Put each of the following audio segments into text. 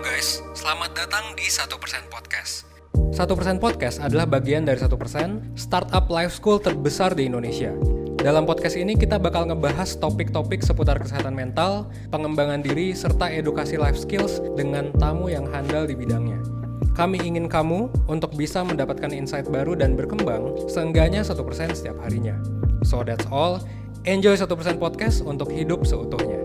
Halo guys, selamat datang di 1% Podcast. 1% Podcast adalah bagian dari 1% startup life school terbesar di Indonesia. Dalam podcast ini kita bakal ngebahas topik-topik seputar kesehatan mental, pengembangan diri, serta edukasi life skills dengan tamu yang handal di bidangnya. Kami ingin kamu untuk bisa mendapatkan insight baru dan berkembang seenggaknya 1% setiap harinya. So that's all, enjoy 1% Podcast untuk hidup seutuhnya.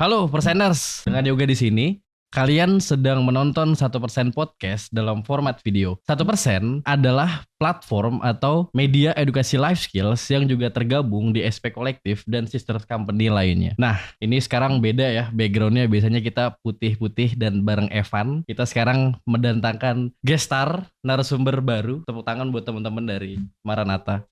Halo Perseners, dengan Yoga di sini. Kalian sedang menonton 1% Podcast dalam format video. 1% adalah platform atau media edukasi life skills yang juga tergabung di SP Kolektif dan sister company lainnya. Nah, ini sekarang beda ya backgroundnya. Biasanya kita putih-putih dan bareng Evan. Kita sekarang mendatangkan guest star, narasumber baru. Tepuk tangan buat teman-teman dari Maranatha.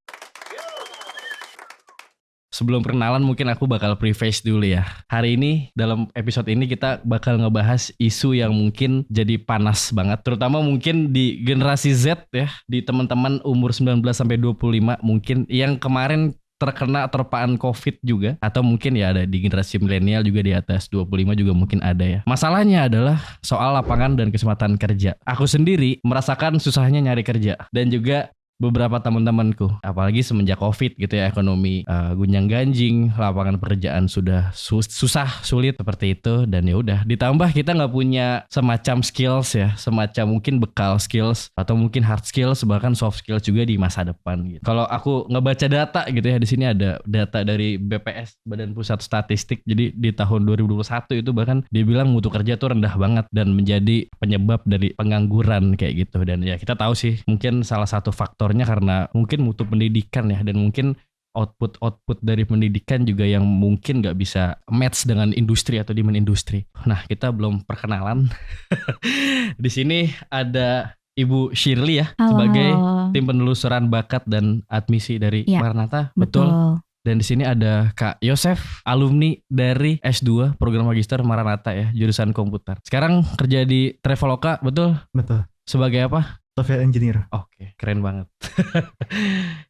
Sebelum perkenalan mungkin aku bakal preface dulu ya. Hari ini dalam episode ini kita bakal ngebahas isu yang mungkin jadi panas banget. Terutama mungkin di generasi Z ya. Di teman-teman umur 19 sampai 25 mungkin yang kemarin terkena terpaan COVID juga. Atau mungkin ya ada di generasi milenial juga di atas 25 juga mungkin ada ya. Masalahnya adalah soal lapangan dan kesempatan kerja. Aku sendiri merasakan susahnya nyari kerja. Dan juga beberapa teman-temanku, apalagi semenjak COVID gitu ya, ekonomi gunjang-ganjing, lapangan pekerjaan sudah susah, sulit seperti itu. Dan ya udah, ditambah kita nggak punya semacam skills ya, semacam mungkin bekal skills atau mungkin hard skills, bahkan soft skills juga di masa depan gitu. Kalau aku ngebaca data gitu ya, di sini ada data dari BPS, Badan Pusat Statistik. Jadi di tahun 2021 itu bahkan dia bilang mutu kerja tuh rendah banget dan menjadi penyebab dari pengangguran kayak gitu. Dan ya kita tahu sih, mungkin salah satu faktor karena mungkin mutu pendidikan ya, dan mungkin output dari pendidikan juga yang mungkin nggak bisa match dengan industri atau demand industri. Nah, kita belum perkenalan. Di sini ada Ibu Shirley ya. Halo. Sebagai tim penelusuran bakat dan admisi dari Maranatha. Betul. Dan di sini ada Kak Yosef, alumni dari S2 program magister Maranatha ya, jurusan komputer. Sekarang kerja di Traveloka, betul? Betul. Sebagai apa? Software engineer. Oke, keren banget.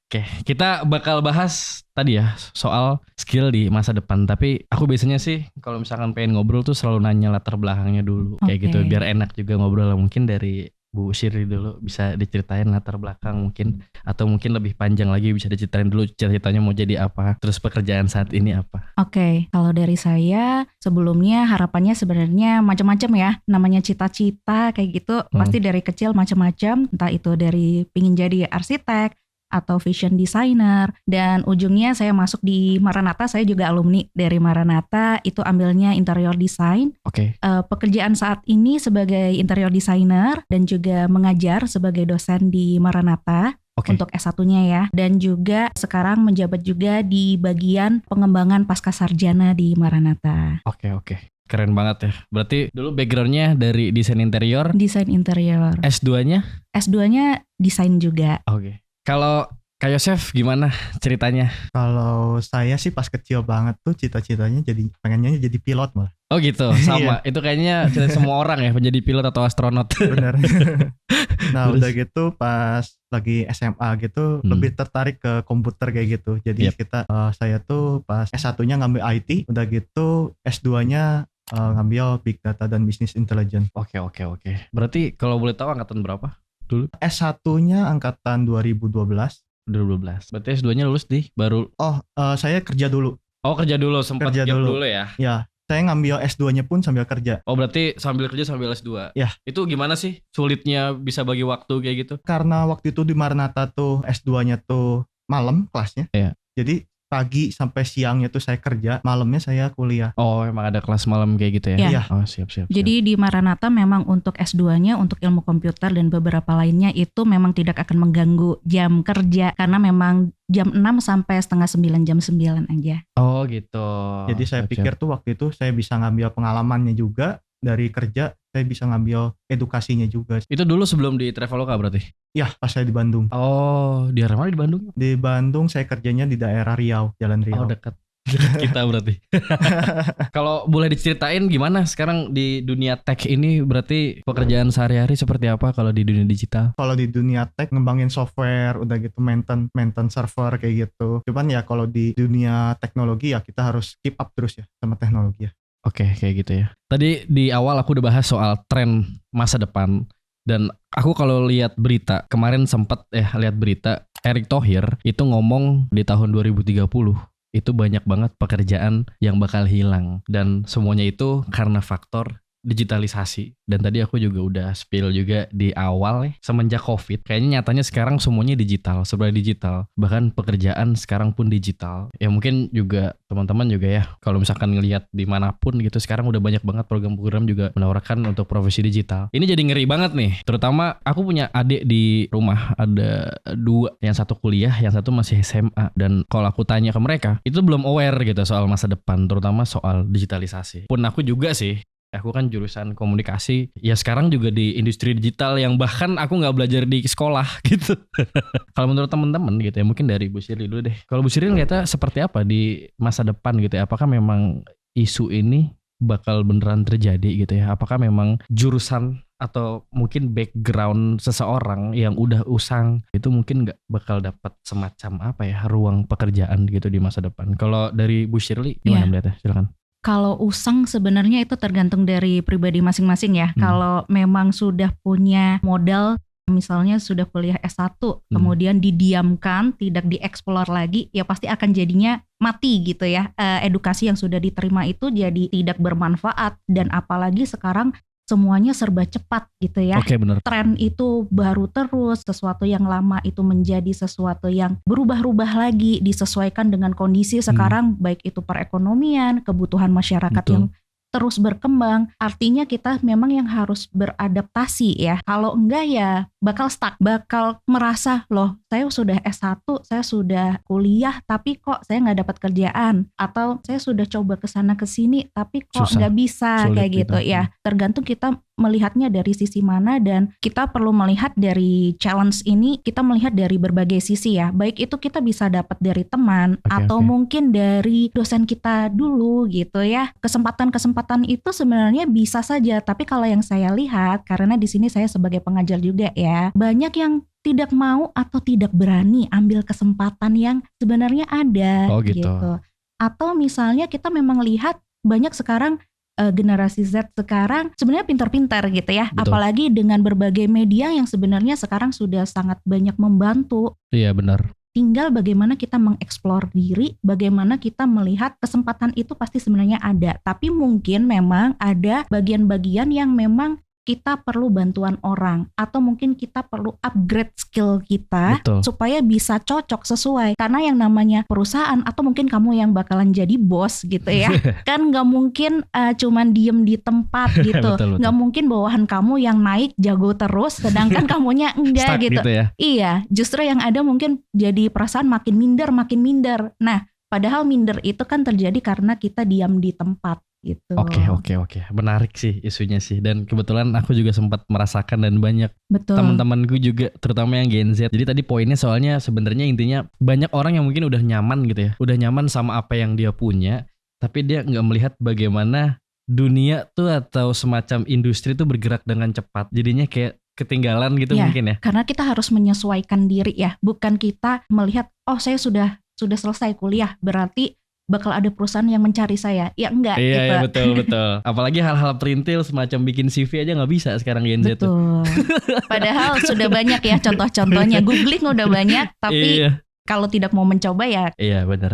Oke, kita bakal bahas tadi ya soal skill di masa depan. Tapi aku biasanya sih kalau misalkan pengen ngobrol tuh selalu nanya latar belakangnya dulu. Kayak gitu, biar enak juga ngobrol. Mungkin dari Bu Shirley dulu bisa diceritain latar belakang mungkin. Atau mungkin lebih panjang lagi bisa diceritain dulu ceritanya mau jadi apa. Terus pekerjaan saat ini apa. Oke, kalau dari saya sebelumnya harapannya sebenarnya macam-macam ya. Namanya cita-cita kayak gitu pasti dari kecil macam-macam. Entah itu dari pingin jadi arsitek atau fashion designer, dan ujungnya saya masuk di Maranatha. Saya juga alumni dari Maranatha, itu ambilnya interior design. Pekerjaan saat ini sebagai interior designer dan juga mengajar sebagai dosen di Maranatha. Untuk S1-nya ya, dan juga sekarang menjabat juga di bagian pengembangan pasca sarjana di Maranatha. Oke. Keren banget ya. Berarti dulu backgroundnya dari desain interior. Desain interior. S2-nya? S2-nya desain juga. Oke. Kalau Kak Yosef gimana ceritanya? Kalau saya sih pas kecil banget tuh cita-citanya pengennya jadi pilot malah. Oh gitu, sama. Itu kayaknya cita semua orang ya, menjadi pilot atau astronot. Benar. Nah udah gitu pas lagi SMA gitu lebih tertarik ke komputer kayak gitu. Jadi saya tuh pas S1-nya ngambil IT, udah gitu S2-nya ngambil Big Data dan Business Intelligence. Oke. Berarti kalau boleh tahu angkatan berapa dulu? S1-nya angkatan 2012. Berarti S2-nya lulus di baru. Saya kerja dulu. Oh, kerja dulu, sempat kerja dulu ya. Ya, saya ngambil S2-nya pun sambil kerja. Oh, berarti sambil kerja sambil S2. Ya. Itu gimana sih sulitnya bisa bagi waktu kayak gitu? Karena waktu itu di Maranatha tuh S2-nya tuh malam kelasnya. Iya. Jadi pagi sampai siangnya tuh saya kerja, malamnya saya kuliah. Oh, emang ada kelas malam kayak gitu ya? Iya. Oh, siap. Jadi di Maranatha memang untuk S2-nya untuk ilmu komputer dan beberapa lainnya itu memang tidak akan mengganggu jam kerja, karena memang jam 6 sampai setengah 9, jam 9 aja. Oh gitu. Jadi saya pikir tuh waktu itu saya bisa ngambil pengalamannya juga dari kerja, saya bisa ngambil edukasinya juga. Itu dulu sebelum di Traveloka berarti? Ya, pas saya di Bandung. Oh, di mana di Bandung? Di Bandung saya kerjanya di daerah Riau, Jalan Riau. Oh, dekat. kita berarti. Kalau boleh diceritain gimana sekarang di dunia tech ini, berarti pekerjaan sehari-hari seperti apa kalau di dunia digital? Kalau di dunia tech ngembangin software, udah gitu maintain server kayak gitu. Cuman ya kalau di dunia teknologi ya kita harus keep up terus ya sama teknologi ya. Oke, kayak gitu ya. Tadi di awal aku udah bahas soal tren masa depan. Dan aku kalau lihat berita, kemarin sempat lihat berita Erick Thohir itu ngomong di tahun 2030 itu banyak banget pekerjaan yang bakal hilang. Dan semuanya itu karena faktor digitalisasi. Dan tadi aku juga udah spill juga di awal semenjak COVID, kayaknya nyatanya sekarang semuanya digital, serba digital. Bahkan pekerjaan sekarang pun digital. Ya mungkin juga teman-teman juga ya, kalau misalkan ngelihat dimanapun gitu, sekarang udah banyak banget program-program juga menawarkan untuk profesi digital. Ini jadi ngeri banget nih. Terutama aku punya adik di rumah, ada 2, yang satu kuliah, yang satu masih SMA. Dan kalau aku tanya ke mereka, itu belum aware gitu soal masa depan, terutama soal digitalisasi. Pun aku juga sih, aku kan jurusan komunikasi, ya sekarang juga di industri digital yang bahkan aku nggak belajar di sekolah gitu. Kalau menurut teman-teman gitu ya, mungkin dari Bu Sirly dulu deh. Kalau Bu Sirly ngeliatnya seperti apa di masa depan gitu ya? Apakah memang isu ini bakal beneran terjadi gitu ya? Apakah memang jurusan atau mungkin background seseorang yang udah usang itu mungkin nggak bakal dapat semacam apa ya, ruang pekerjaan gitu di masa depan? Kalau dari Bu Sirly gimana melihatnya? Silakan. Kalau usang sebenarnya itu tergantung dari pribadi masing-masing ya. Kalau memang sudah punya modal, misalnya sudah kuliah S1, kemudian didiamkan, tidak dieksplor lagi, ya pasti akan jadinya mati gitu ya. Edukasi yang sudah diterima itu jadi tidak bermanfaat. Dan apalagi sekarang semuanya serba cepat gitu ya. Oke, benar. Tren itu baru terus, sesuatu yang lama itu menjadi sesuatu yang berubah-ubah lagi, disesuaikan dengan kondisi sekarang, baik itu perekonomian, kebutuhan masyarakat yang terus berkembang. Artinya kita memang yang harus beradaptasi ya. Kalau enggak ya bakal stuck, bakal merasa loh saya sudah S1, saya sudah kuliah tapi kok saya nggak dapat kerjaan, atau saya sudah coba kesana kesini tapi kok nggak bisa, kayak gitu ya. Tergantung kita melihatnya dari sisi mana, dan kita perlu melihat dari challenge ini, kita melihat dari berbagai sisi ya. Baik itu kita bisa dapat dari teman atau mungkin dari dosen kita dulu gitu ya. Kesempatan-kesempatan itu sebenarnya bisa saja, tapi kalau yang saya lihat, karena di sini saya sebagai pengajar juga ya, banyak yang tidak mau atau tidak berani ambil kesempatan yang sebenarnya ada gitu. Atau misalnya kita memang lihat banyak sekarang generasi Z sekarang sebenarnya pintar-pintar gitu ya. Betul. Apalagi dengan berbagai media yang sebenarnya sekarang sudah sangat banyak membantu. Iya, benar. Tinggal bagaimana kita mengeksplor diri, bagaimana kita melihat kesempatan itu pasti sebenarnya ada. Tapi mungkin memang ada bagian-bagian yang memang kita perlu bantuan orang, atau mungkin kita perlu upgrade skill kita supaya bisa cocok sesuai. Karena yang namanya perusahaan, atau mungkin kamu yang bakalan jadi bos gitu ya, kan nggak mungkin cuman diem di tempat gitu. Nggak mungkin bawahan kamu yang naik jago terus, sedangkan kamunya enggak gitu. Ya? Iya, justru yang ada mungkin jadi perasaan makin minder. Nah, padahal minder itu kan terjadi karena kita diam di tempat. Gitu. Oke. Menarik sih isunya sih, dan kebetulan aku juga sempat merasakan, dan banyak teman-temanku juga, terutama yang Gen Z. Jadi tadi poinnya soalnya sebenarnya intinya banyak orang yang mungkin udah nyaman gitu ya, udah nyaman sama apa yang dia punya, tapi dia nggak melihat bagaimana dunia tuh atau semacam industri tuh bergerak dengan cepat. Jadinya kayak ketinggalan gitu mungkin ya. Karena kita harus menyesuaikan diri ya, bukan kita melihat saya sudah selesai kuliah berarti bakal ada perusahaan yang mencari saya. Ya enggak gitu. Iya, betul. Apalagi hal-hal perintil semacam bikin CV aja gak bisa sekarang Gen Z. Betul. Padahal sudah banyak ya contoh-contohnya. Googling udah banyak, tapi kalau tidak mau mencoba ya. Iya, benar.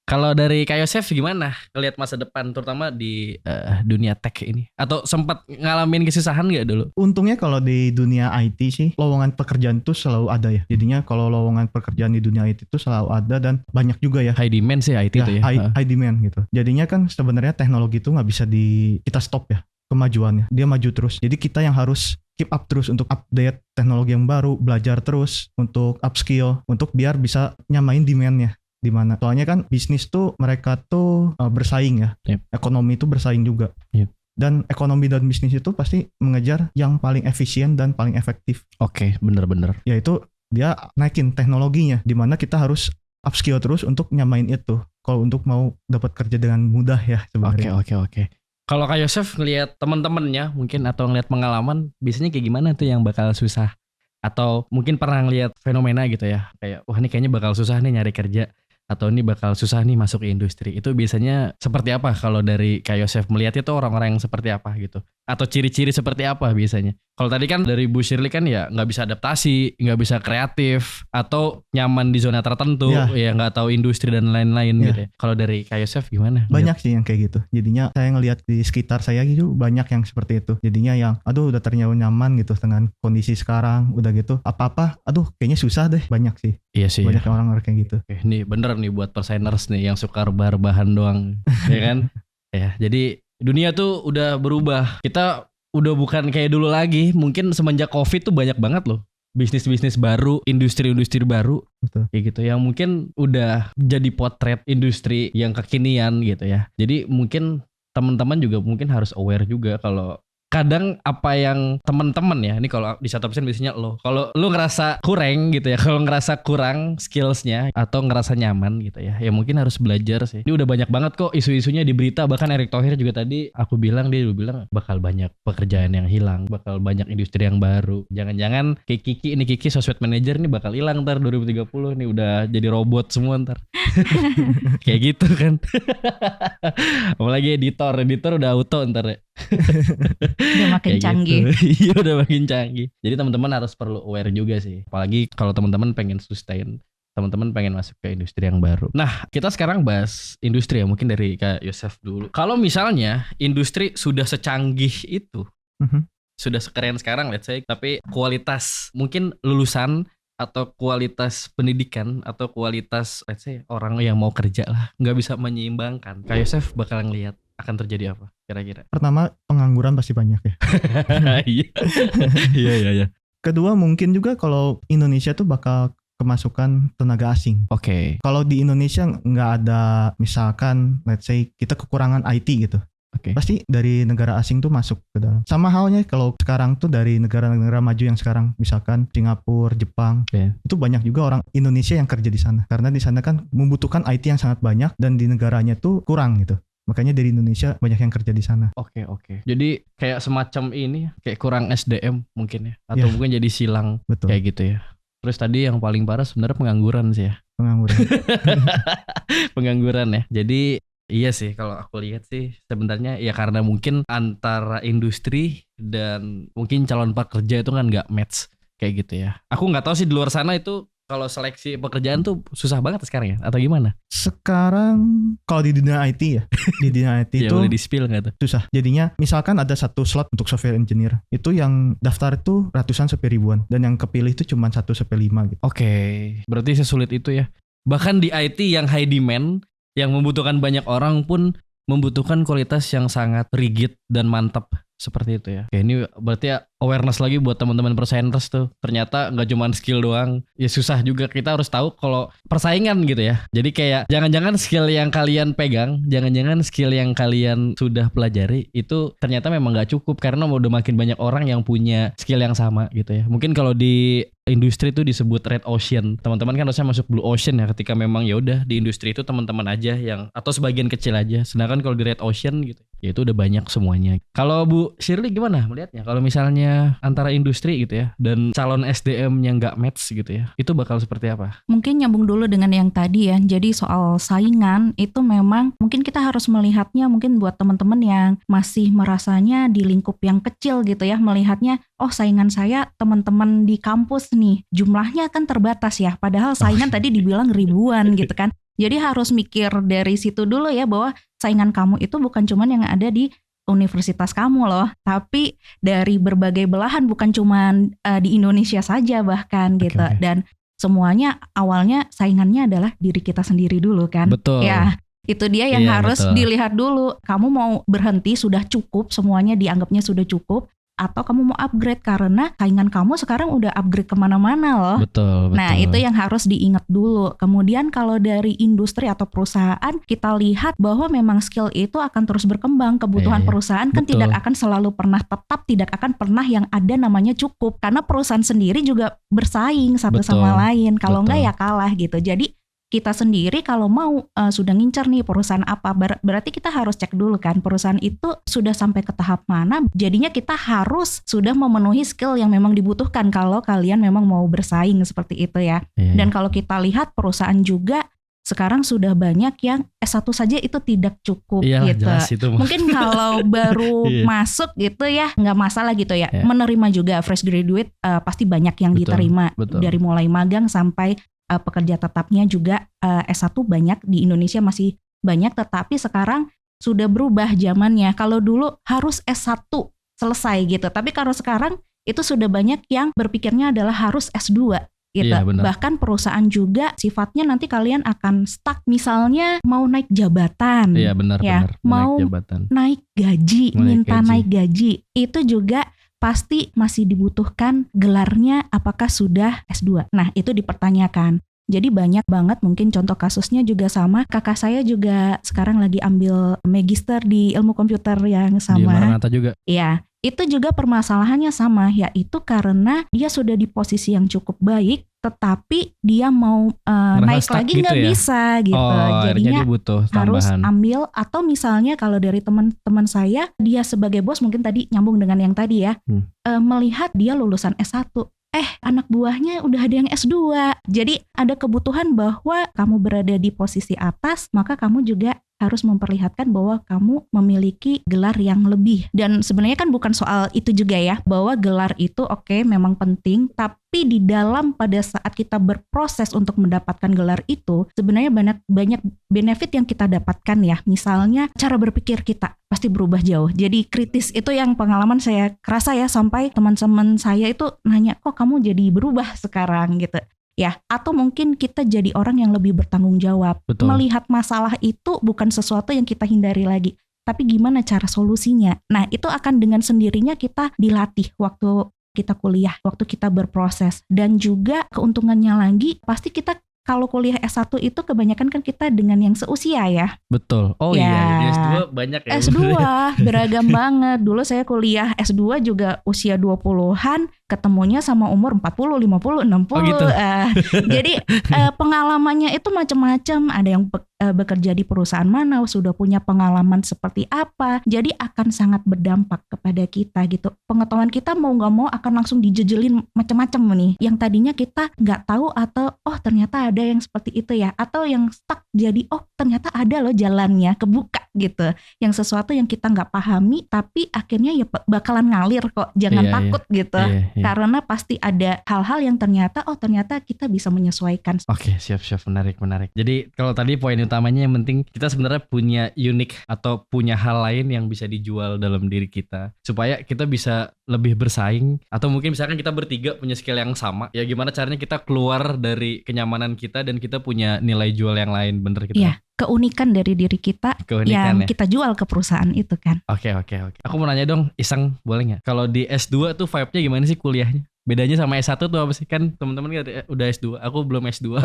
Kalau dari Kak Yosef gimana ngelihat masa depan, terutama di dunia tech ini? Atau sempat ngalamin kesusahan gak dulu? Untungnya kalau di dunia IT sih, lowongan pekerjaan itu selalu ada ya. Jadinya kalau lowongan pekerjaan di dunia IT itu selalu ada, dan banyak juga ya. High demand sih IT itu ya. High demand gitu. Jadinya kan sebenarnya teknologi itu gak bisa kita stop ya kemajuannya. Dia maju terus. Jadi kita yang harus keep up terus untuk update teknologi yang baru, belajar terus untuk upskill, untuk biar bisa nyamain demand-nya. Di mana soalnya kan bisnis tuh mereka tuh bersaing ya, ekonomi itu bersaing juga, dan ekonomi dan bisnis itu pasti mengejar yang paling efisien dan paling efektif. Oke, bener. Yaitu dia naikin teknologinya, di mana kita harus upskill terus untuk nyamain itu. kalau untuk mau dapat kerja dengan mudah ya sebenarnya. Oke. Kalau Kak Yosef ngelihat teman-temannya mungkin atau ngelihat pengalaman, biasanya kayak gimana tuh yang bakal susah? Atau mungkin pernah ngelihat fenomena gitu ya, kayak wah ini kayaknya bakal susah nih nyari kerja, atau ini bakal susah nih masuk ke industri. Itu biasanya seperti apa kalau dari Kak Yosef melihatnya tuh orang-orang yang seperti apa gitu? Atau ciri-ciri seperti apa biasanya? Kalau tadi kan dari Bu Shirley kan ya nggak bisa adaptasi, nggak bisa kreatif, atau nyaman di zona tertentu, ya nggak tahu industri dan lain-lain gitu ya. Kalau dari Kak Yosef gimana? Banyak sih yang kayak gitu. Jadinya saya ngelihat di sekitar saya gitu banyak yang seperti itu. Jadinya yang aduh udah ternyata nyaman gitu dengan kondisi sekarang, udah gitu apa-apa, aduh kayaknya susah deh, banyak sih. Iya sih. Banyak orang-orang kayak gitu. Oke, nih bener nih buat perseners nih yang suka rebahan doang, ya kan? Ya, jadi dunia tuh udah berubah. Kita udah bukan kayak dulu lagi. Mungkin semenjak Covid tuh banyak banget loh bisnis-bisnis baru, industri-industri baru. Betul. Kayak gitu yang mungkin udah jadi potret industri yang kekinian gitu ya. Jadi mungkin teman-teman juga mungkin harus aware juga kalau kadang apa yang teman-teman ya, ini kalau di 1% biasanya kalau lo ngerasa kurang gitu ya, kalau ngerasa kurang skillsnya atau ngerasa nyaman gitu ya mungkin harus belajar sih. Ini udah banyak banget kok isu-isunya di berita, bahkan Erick Thohir juga tadi dia bilang bakal banyak pekerjaan yang hilang, bakal banyak industri yang baru. Jangan-jangan kayak Kiki sosmed manager ini bakal hilang ntar 2030 nih, udah jadi robot semua ntar. Kayak gitu kan. Apalagi editor udah auto ntar ya. Udah makin canggih. Iya udah makin canggih. Jadi teman-teman harus perlu aware juga sih. Apalagi kalau teman-teman pengen sustain, teman-teman pengen masuk ke industri yang baru. Nah, kita sekarang bahas industri ya, mungkin dari Kak Yosef dulu. Kalau misalnya industri sudah secanggih itu, sudah sekeren sekarang let's say, tapi kualitas mungkin lulusan atau kualitas pendidikan atau kualitas let's say orang yang mau kerja lah nggak bisa menyeimbangkan. Kak Yosef bakal ngelihat akan terjadi apa kira-kira? Pertama, pengangguran pasti banyak ya. Iya. Kedua, mungkin juga kalau Indonesia tuh bakal kemasukan tenaga asing. Oke. Kalau di Indonesia nggak ada, misalkan let's say kita kekurangan IT gitu. Pasti dari negara asing tuh masuk ke dalam. Sama halnya kalau sekarang tuh dari negara-negara maju yang sekarang, misalkan Singapura, Jepang, itu banyak juga orang Indonesia yang kerja di sana. Karena di sana kan membutuhkan IT yang sangat banyak dan di negaranya tuh kurang gitu. Makanya dari Indonesia banyak yang kerja di sana. Oke. Jadi kayak semacam ini, kayak kurang SDM mungkin ya, atau mungkin jadi silang. Betul. Kayak gitu ya. Terus tadi yang paling parah sebenarnya pengangguran sih ya. Pengangguran ya. Jadi iya sih kalau aku lihat sih sebenarnya ya karena mungkin antara industri dan mungkin calon pekerja itu kan nggak match kayak gitu ya. Aku nggak tahu sih di luar sana itu kalau seleksi pekerjaan tuh susah banget sekarang ya atau gimana? Sekarang kalau di dunia IT ya, di dunia IT itu boleh di-spill nggak tuh? Susah. Jadinya misalkan ada satu slot untuk software engineer, itu yang daftar itu ratusan sampai ribuan dan yang kepilih itu cuma 1 sampai 5 gitu. Oke, berarti sesulit itu ya. Bahkan di IT yang high demand, yang membutuhkan banyak orang pun membutuhkan kualitas yang sangat rigid dan mantap seperti itu ya. Oke, ini berarti ya awareness lagi buat teman-teman perseners tuh. Ternyata nggak cuma skill doang. Ya susah juga, kita harus tahu kalau persaingan gitu ya. Jadi kayak jangan-jangan skill yang kalian pegang, jangan-jangan skill yang kalian sudah pelajari itu ternyata memang nggak cukup karena udah makin banyak orang yang punya skill yang sama gitu ya. Mungkin kalau di industri itu disebut red ocean. Teman-teman kan harusnya masuk blue ocean ya ketika memang ya udah di industri itu teman-teman aja yang atau sebagian kecil aja. Sedangkan kalau di red ocean gitu ya itu udah banyak semuanya. Kalau Bu Shirley gimana melihatnya? Kalau misalnya antara industri gitu ya dan calon SDM yang nggak match gitu ya, itu bakal seperti apa? Mungkin nyambung dulu dengan yang tadi ya. Jadi soal saingan itu memang mungkin kita harus melihatnya mungkin buat teman-teman yang masih merasanya di lingkup yang kecil gitu ya, melihatnya oh saingan saya teman-teman di kampus nih jumlahnya kan terbatas ya, padahal saingan tadi dibilang ribuan gitu kan. Jadi harus mikir dari situ dulu ya bahwa saingan kamu itu bukan cuman yang ada di universitas kamu loh, tapi dari berbagai belahan, bukan cuman di Indonesia saja bahkan gitu. Dan semuanya awalnya saingannya adalah diri kita sendiri dulu kan. Betul. Ya, itu dia yang harus dilihat dulu. Kamu mau berhenti sudah cukup, semuanya dianggapnya sudah cukup, atau kamu mau upgrade karena saingan kamu sekarang udah upgrade kemana-mana loh. Betul. Nah itu yang harus diingat dulu. Kemudian kalau dari industri atau perusahaan kita lihat bahwa memang skill itu akan terus berkembang. Kebutuhan perusahaan kan tidak akan selalu pernah tetap, tidak akan pernah yang ada namanya cukup. Karena perusahaan sendiri juga bersaing satu sama lain. Kalau enggak ya kalah gitu. Jadi kita sendiri kalau mau sudah ngincer nih perusahaan apa, berarti kita harus cek dulu kan perusahaan itu sudah sampai ke tahap mana. Jadinya kita harus sudah memenuhi skill yang memang dibutuhkan kalau kalian memang mau bersaing seperti itu ya. Dan kalau kita lihat perusahaan juga sekarang sudah banyak yang S1 saja itu tidak cukup gitu. Mungkin kalau baru masuk gitu ya nggak masalah gitu ya. Menerima juga fresh graduate pasti banyak yang diterima. Dari mulai magang sampai pekerja tetapnya juga S1 banyak di Indonesia masih banyak, tetapi sekarang sudah berubah zamannya. Kalau dulu harus S1 selesai gitu, tapi kalau sekarang itu sudah banyak yang berpikirnya adalah harus S2 gitu. Bahkan perusahaan juga sifatnya nanti kalian akan stuck, misalnya mau naik jabatan, mau naik gaji, naik gaji, itu juga pasti masih dibutuhkan gelarnya apakah sudah S2. Nah itu dipertanyakan. Jadi banyak banget, mungkin contoh kasusnya juga sama. Kakak saya juga sekarang lagi ambil magister di ilmu komputer yang sama. Di Maranatha juga. Iya, itu juga permasalahannya sama, yaitu karena dia sudah di posisi yang cukup baik, tetapi dia mau naik lagi nggak gitu bisa gitu. Jadinya butuh harus ambil, atau misalnya kalau dari teman-teman saya, dia sebagai bos mungkin tadi nyambung dengan yang tadi ya, melihat dia lulusan S1. Anak buahnya udah ada yang S2. Jadi ada kebutuhan bahwa kamu berada di posisi atas, maka kamu juga harus memperlihatkan bahwa kamu memiliki gelar yang lebih. Dan sebenarnya kan bukan soal itu juga ya, bahwa gelar itu oke, memang penting, tapi di dalam pada saat kita berproses untuk mendapatkan gelar itu, sebenarnya banyak benefit yang kita dapatkan ya. Misalnya cara berpikir kita pasti berubah jauh. Jadi kritis itu yang pengalaman saya kerasa ya, sampai teman-teman saya itu nanya, kok kamu jadi berubah sekarang gitu. Ya, atau mungkin kita jadi orang yang lebih bertanggung jawab. Melihat masalah itu bukan sesuatu yang kita hindari lagi, tapi gimana cara solusinya. Nah, itu akan dengan sendirinya kita dilatih waktu kita kuliah, waktu kita berproses. Dan juga keuntungannya lagi, pasti kita kalau kuliah S1 itu kebanyakan kan kita dengan yang seusia ya. Betul. Oh ya, iya, di S2 banyak ya. S2 beragam banget. Dulu saya kuliah S2 juga usia 20-an, ketemunya sama umur 40, 50, 60. Oh gitu. Jadi pengalamannya itu macam-macam. Ada yang bekerja di perusahaan mana, sudah punya pengalaman seperti apa. Jadi akan sangat berdampak kepada kita gitu. Pengetahuan kita mau gak mau akan langsung dijejelin macam-macam nih. Yang tadinya kita gak tahu, atau ternyata ada yang seperti itu ya. Atau yang stuck jadi ternyata ada loh jalannya, kebuka gitu. Yang sesuatu yang kita gak pahami, tapi akhirnya ya bakalan ngalir kok. Jangan takut gitu. Karena pasti ada hal-hal yang ternyata kita bisa menyesuaikan. Oke, siap. Menarik. Jadi kalau tadi poin utamanya yang penting kita sebenarnya punya unik atau punya hal lain yang bisa dijual dalam diri kita supaya kita bisa lebih bersaing. Atau mungkin misalkan kita bertiga punya skill yang sama, ya gimana caranya kita keluar dari kenyamanan kita dan kita punya nilai jual yang lain, bener kita? Iya, keunikan dari diri kita yang kita jual ke perusahaan itu kan. Oke. Aku mau nanya dong, Iseng, boleh gak? Kalau di S2 tuh vibe-nya gimana sih kuliahnya? Bedanya sama S1 tuh apa sih? Kan teman-teman udah S2, aku belum S2.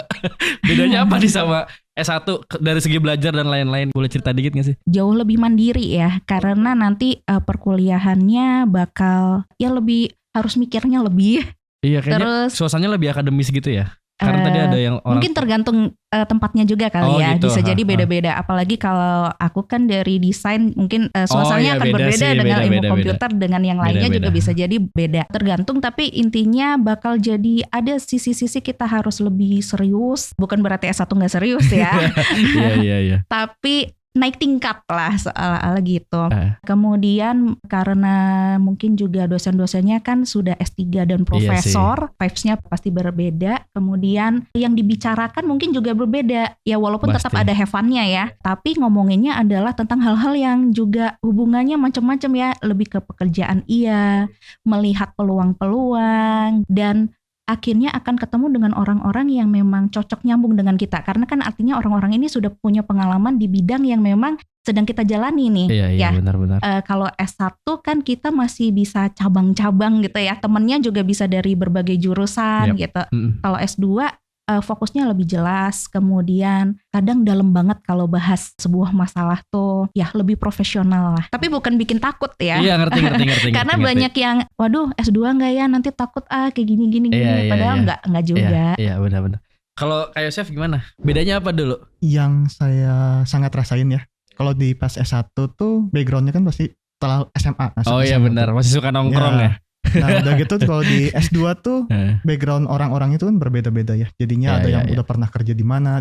Bedanya apa nih sama S1 dari segi belajar dan lain-lain? Boleh cerita dikit gak sih? Jauh lebih mandiri ya, karena nanti perkuliahannya bakal ya lebih harus mikirnya lebih. Iya, kayaknya suasananya lebih akademis gitu ya. Karena tadi ada yang orang mungkin tergantung tempatnya juga kali ya, gitu. Bisa jadi beda-beda. Apalagi kalau aku kan dari desain, mungkin suasananya akan berbeda dengan ilmu komputer, dengan yang lainnya juga bisa jadi beda. Tergantung, tapi intinya bakal jadi ada sisi-sisi kita harus lebih serius. Bukan berarti S1 nggak serius ya. Iya. Tapi naik tingkat lah soal gitu. Kemudian karena mungkin juga dosen-dosennya kan sudah S3 dan profesor, vibes-nya pasti berbeda. Kemudian yang dibicarakan mungkin juga berbeda. Ya walaupun tetap ada have fun-nya ya, tapi ngomonginnya adalah tentang hal-hal yang juga hubungannya macam-macam ya, lebih ke pekerjaan melihat peluang-peluang, dan akhirnya akan ketemu dengan orang-orang yang memang cocok nyambung dengan kita. Karena kan artinya orang-orang ini sudah punya pengalaman di bidang yang memang sedang kita jalani nih. Iya, benar-benar. Kalau S1 kan kita masih bisa cabang-cabang gitu ya. Temennya juga bisa dari berbagai jurusan gitu. Kalau S2 fokusnya lebih jelas, kemudian kadang dalam banget kalau bahas sebuah masalah tuh ya lebih profesional lah. Tapi bukan bikin takut ya. Iya, ngerti. Karena banyak yang waduh S2 enggak ya, nanti takut kayak gini. Padahal enggak juga. Iya, benar-benar. Kalau Kak Yosef gimana? Bedanya apa dulu? Yang saya sangat rasain ya, kalau di pas S1 tuh backgroundnya kan pasti setelah SMA. Oh iya SMA benar, tuh. masih suka nongkrong ya. Nah udah gitu kalau di S2 tuh background orang-orang itu kan berbeda-beda ya. Jadinya ada yang udah pernah kerja di mana.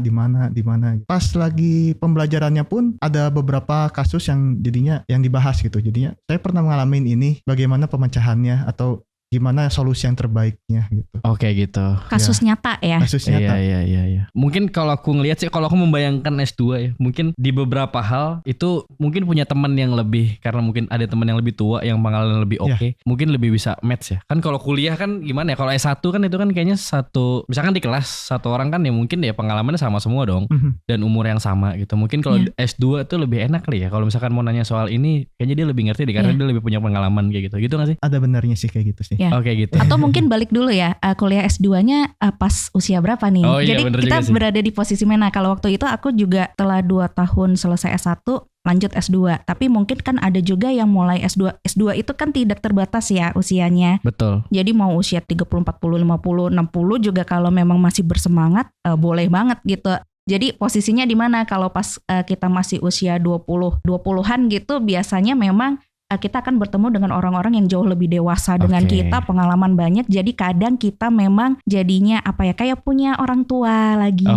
Pas lagi pembelajarannya pun ada beberapa kasus yang jadinya yang dibahas gitu. Jadinya saya pernah ngalamin ini, bagaimana pemecahannya atau gimana solusi yang terbaiknya gitu. Oke gitu. Kasus nyata ya. Kasus nyata. Iya. Mungkin kalau aku ngelihat sih, kalau aku membayangkan S2 ya, mungkin di beberapa hal itu mungkin punya teman yang lebih, karena mungkin ada teman yang lebih tua yang pengalaman lebih oke, mungkin lebih bisa match ya. Kan kalau kuliah kan gimana ya? Kalau S1 kan itu kan kayaknya satu, misalkan di kelas satu orang kan ya mungkin ya pengalamannya sama semua dong dan umur yang sama gitu. Mungkin kalau S2 itu lebih enak kali ya. Kalau misalkan mau nanya soal ini, kayaknya dia lebih ngerti deh karena dia lebih punya pengalaman kayak gitu. Gitu nggak sih? Ada benarnya sih kayak gitu sih. Ya. Oke gitu. Atau mungkin balik dulu ya, kuliah S2-nya pas usia berapa nih? Oh, iya, jadi kita berada di posisi mana? Kalau waktu itu aku juga setelah 2 tahun selesai S1 lanjut S2. Tapi mungkin kan ada juga yang mulai S2. S2 itu kan tidak terbatas ya usianya. Betul. Jadi mau usia 30, 40, 50, 60 juga kalau memang masih bersemangat boleh banget gitu. Jadi posisinya di mana? Kalau pas kita masih usia 20-an gitu, biasanya memang kita akan bertemu dengan orang-orang yang jauh lebih dewasa dengan kita, pengalaman banyak. Jadi kadang kita memang jadinya kayak punya orang tua lagi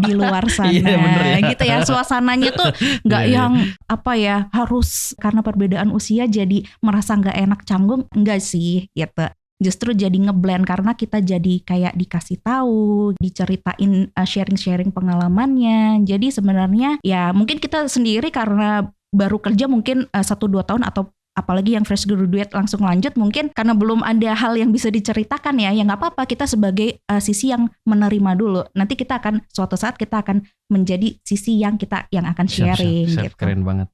di luar sana, gitu ya. Suasananya tuh nggak yang harus karena perbedaan usia jadi merasa nggak enak canggung, enggak sih gitu. Justru jadi ngeblend karena kita jadi kayak dikasih tahu, diceritain sharing-sharing pengalamannya. Jadi sebenarnya ya mungkin kita sendiri karena baru kerja mungkin 1-2 tahun atau apalagi yang fresh graduate langsung lanjut, mungkin karena belum ada hal yang bisa diceritakan ya nggak apa-apa, kita sebagai sisi yang menerima dulu. Nanti kita akan suatu saat kita akan menjadi sisi yang akan sharing. Siap. Gitu. Keren banget.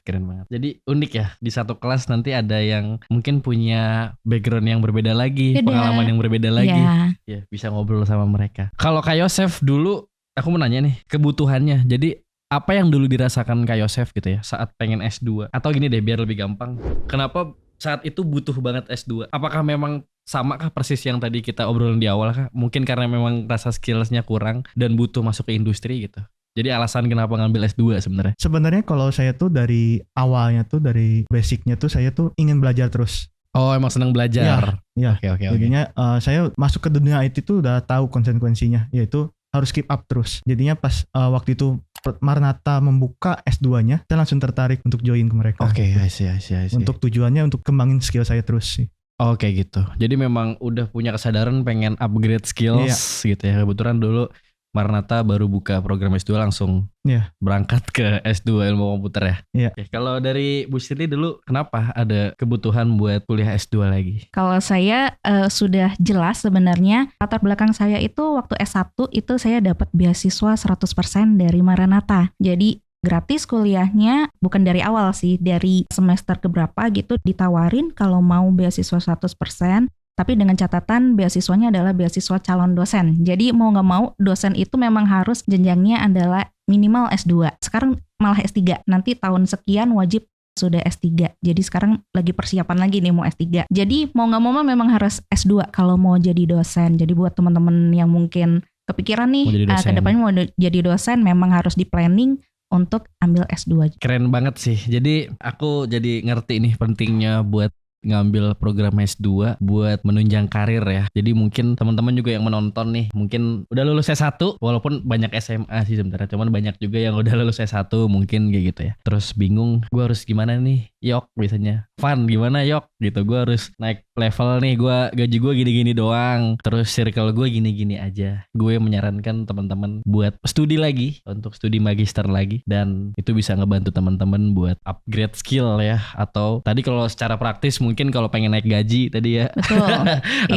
Jadi unik ya, di satu kelas nanti ada yang mungkin punya background yang berbeda lagi, pengalaman yang berbeda lagi. Ya, bisa ngobrol sama mereka. Kalau Kak Yosef dulu, aku mau nanya nih kebutuhannya. Jadi apa yang dulu dirasakan Kak Yosef gitu ya saat pengen S2? Atau gini deh biar lebih gampang, kenapa saat itu butuh banget S2? Apakah memang sama kah persis yang tadi kita obrolin di awal kah? Mungkin karena memang rasa skillsnya kurang dan butuh masuk ke industri gitu. Jadi alasan kenapa ngambil S2 sebenarnya? Sebenarnya kalau saya tuh dari awalnya tuh, dari basicnya tuh saya tuh ingin belajar terus. Oh emang senang belajar? Iya. Oke. Jadinya saya masuk ke dunia IT tuh udah tahu konsekuensinya, yaitu harus keep up terus. Jadinya pas waktu itu Maranatha membuka S2-nya, saya langsung tertarik untuk join ke mereka. Oke, I see. Untuk tujuannya untuk kembangin skill saya terus sih. Oke gitu. Jadi memang udah punya kesadaran pengen upgrade skills gitu ya. Kebetulan dulu Maranatha baru buka program S2 langsung berangkat ke S2 ilmu komputer ya. Iya. Oke, kalau dari Bu Siti dulu kenapa ada kebutuhan buat kuliah S2 lagi? Kalau saya sudah jelas sebenarnya latar belakang saya itu waktu S1 itu saya dapat beasiswa 100% dari Maranatha. Jadi gratis kuliahnya, bukan dari awal sih, dari semester keberapa gitu ditawarin kalau mau beasiswa 100%. Tapi dengan catatan beasiswanya adalah beasiswa calon dosen. Jadi mau gak mau dosen itu memang harus jenjangnya adalah minimal S2. Sekarang malah S3. Nanti tahun sekian wajib sudah S3. Jadi sekarang lagi persiapan lagi nih mau S3. Jadi mau gak mau memang harus S2 kalau mau jadi dosen. Jadi buat teman-teman yang mungkin kepikiran nih kedepannya mau jadi dosen, memang harus di planning untuk ambil S2. Keren banget sih. Jadi aku jadi ngerti nih pentingnya buat ngambil program S2 buat menunjang karir ya. Jadi mungkin teman-teman juga yang menonton nih mungkin udah lulus S1, walaupun banyak SMA sih sebenarnya, cuman banyak juga yang udah lulus S1 mungkin kayak gitu ya. Terus bingung, gue harus gimana nih? Yok biasanya. Fun gimana Yok? Gitu, gue harus naik level nih, gaji gue gini-gini doang. Terus circle gue gini-gini aja. Gue menyarankan teman-teman buat studi lagi, untuk studi magister lagi, dan itu bisa ngebantu teman-teman buat upgrade skill ya. Atau tadi kalau secara praktis mungkin kalau pengen naik gaji tadi ya. Betul.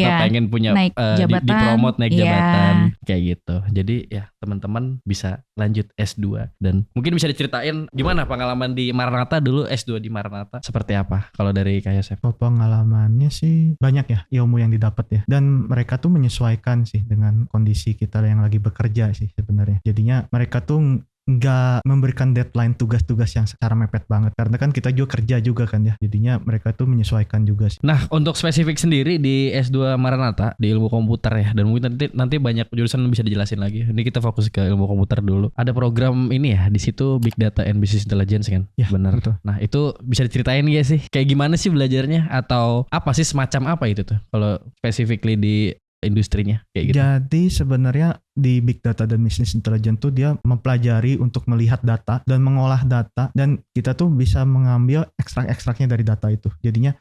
Atau pengen punya naik jabatan, dipromot naik jabatan kayak gitu. Jadi ya teman-teman bisa lanjut S2 dan mungkin bisa diceritain gimana pengalaman di Maranatha dulu, S2 di Maranatha seperti apa kalau dari Kak Yosef? Pengalamannya sih banyak ya, ilmu yang didapat ya, dan mereka tuh menyesuaikan sih dengan kondisi kita yang lagi bekerja sih sebenarnya. Jadinya mereka tuh nggak memberikan deadline tugas-tugas yang secara mepet banget. Karena kan kita juga kerja juga kan ya. Jadinya mereka tuh menyesuaikan juga sih. Nah, untuk spesifik sendiri di S2 Maranatha di ilmu komputer ya, dan mungkin nanti banyak jurusan bisa dijelasin lagi. Ini kita fokus ke ilmu komputer dulu. Ada program ini ya di situ Big Data and Business Intelligence kan? Ya, benar. betul. Nah, itu bisa diceritain gak sih? Kayak gimana sih belajarnya atau apa sih, semacam apa itu tuh? Kalau specifically di industrinya kayak gitu. Jadi sebenarnya di Big Data dan Business Intelligence tuh dia mempelajari untuk melihat data dan mengolah data, dan kita tuh bisa mengambil ekstrak-ekstraknya dari data itu. Jadinya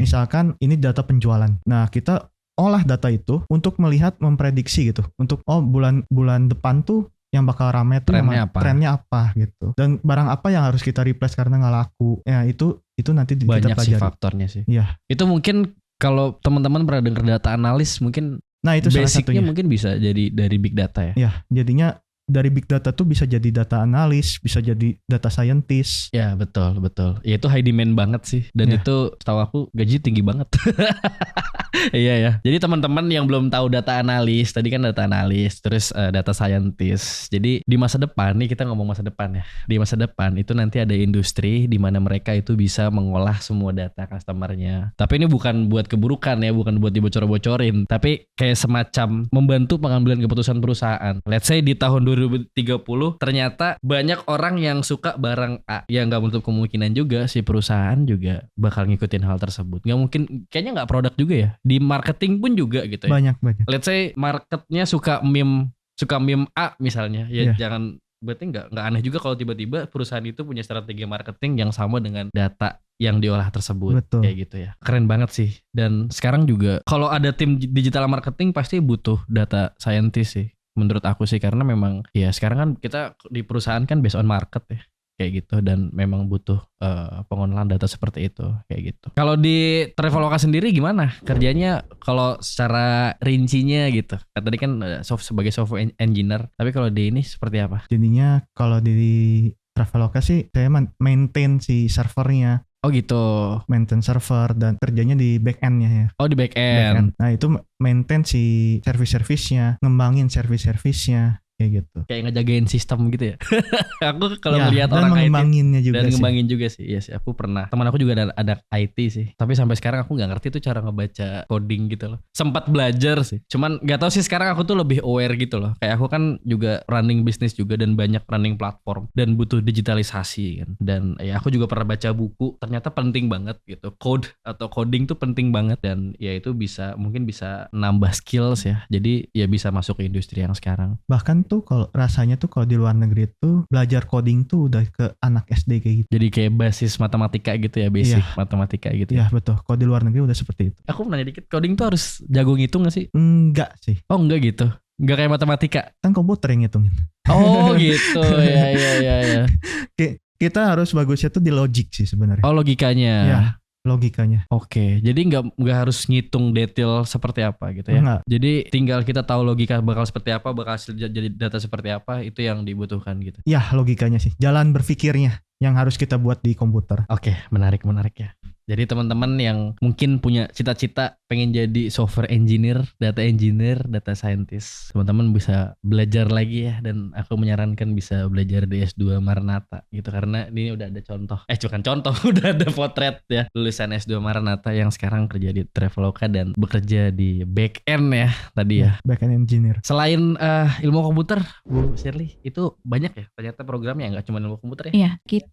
misalkan ini data penjualan. Nah, kita olah data itu untuk melihat, memprediksi gitu. Untuk bulan depan tuh yang bakal rame tuh trennya apa gitu. Dan barang apa yang harus kita replace karena nggak laku. Ya itu nanti banyak kita pelajari. sih faktornya sih. Iya. Itu mungkin kalau teman-teman pernah dengar data analis, mungkin itu basicnya mungkin bisa jadi dari big data ya. Ya, jadinya dari big data tuh bisa jadi data analis, bisa jadi data scientist. Ya, betul. Ya itu high demand banget sih. Dan itu setahu aku gaji tinggi banget. Iya ya. Jadi teman-teman yang belum tahu data analis, tadi kan data analis, terus data scientist. Jadi di masa depan, nih kita ngomong masa depan ya. Di masa depan itu nanti ada industri di mana mereka itu bisa mengolah semua data customernya. Tapi ini bukan buat keburukan ya, bukan buat dibocor-bocorin, tapi kayak semacam membantu pengambilan keputusan perusahaan. Let's say di tahun 2030 ternyata banyak orang yang suka barang A, ya nggak menutup kemungkinan juga si perusahaan juga bakal ngikutin hal tersebut. Nggak mungkin, kayaknya nggak produk juga ya. Di marketing pun juga gitu ya. Banyak. Let's say marketnya suka meme A misalnya, ya jangan, berarti nggak aneh juga kalau tiba-tiba perusahaan itu punya strategi marketing yang sama dengan data yang diolah tersebut. Betul. Kayak gitu ya. Keren banget sih. Dan sekarang juga kalau ada tim digital marketing pasti butuh data scientist sih. Menurut aku sih, karena memang ya sekarang kan kita di perusahaan kan based on market ya. Kayak gitu, dan memang butuh pengolahan data seperti itu kayak gitu. Kalau di Traveloka sendiri gimana kerjanya kalau secara rincinya gitu? Tadi kan sebagai software engineer, tapi kalau di ini seperti apa? Jadinya kalau di Traveloka sih saya maintain si servernya. Oh gitu. Maintain server dan kerjanya di back end-nya ya. Oh di back end. Nah itu maintain si service-service-nya, ngembangin service-service-nya. Kayak gitu. Kayak ngejagain sistem gitu ya. Aku kalau melihat orang IT dan ngembangin juga sih. Iya sih, aku pernah. Teman aku juga ada IT sih. Tapi sampai sekarang aku nggak ngerti tuh cara ngebaca coding gitu loh. Sempat belajar sih. Cuman nggak tahu sih sekarang aku tuh lebih aware gitu loh. Kayak aku kan juga running bisnis juga dan banyak running platform dan butuh digitalisasi kan. Dan ya aku juga pernah baca buku. Ternyata penting banget gitu. Code atau coding tuh penting banget, dan ya itu mungkin bisa nambah skills ya. Jadi ya bisa masuk ke industri yang sekarang. Bahkan tuh kalau rasanya tuh kalau di luar negeri tuh belajar coding tuh udah ke anak SD kayak gitu. Jadi kayak basis matematika gitu ya, basic matematika gitu. Iya betul. Kalau di luar negeri udah seperti itu. Aku nanya dikit, coding tuh harus jago ngitung gak sih? Enggak sih. Oh enggak gitu. Enggak kayak matematika. Kan komputer yang ngitungin. Oh gitu. Ya. Kita harus bagusnya tuh di logic sih sebenarnya. Oh logikanya. Ya. Logikanya. Oke, jadi nggak harus ngitung detail seperti apa gitu ya. Enggak. Jadi tinggal kita tahu logika bakal seperti apa, bakal jadi data seperti apa, itu yang dibutuhkan gitu. Ya, logikanya sih. Jalan berpikirnya yang harus kita buat di komputer. Oke, menarik ya. Jadi teman-teman yang mungkin punya cita-cita pengen jadi software engineer, data scientist, teman-teman bisa belajar lagi ya, dan aku menyarankan bisa belajar di S2 Maranatha gitu, karena ini udah ada udah ada potret ya lulusan S2 Maranatha yang sekarang kerja di Traveloka dan bekerja di back end ya tadi ya. Back end engineer. Selain ilmu komputer, Bu Shirley, itu banyak ya ternyata programnya, nggak cuma ilmu komputer ya? Iya, kita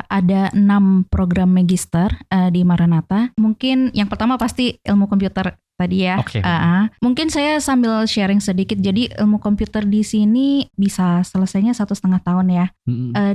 ada 6 program magister di Maranatha. Mungkin yang pertama pasti ilmu komputer tadi ya. Okay. Mungkin saya sambil sharing sedikit. Jadi ilmu komputer di sini bisa selesainya 1,5 tahun ya.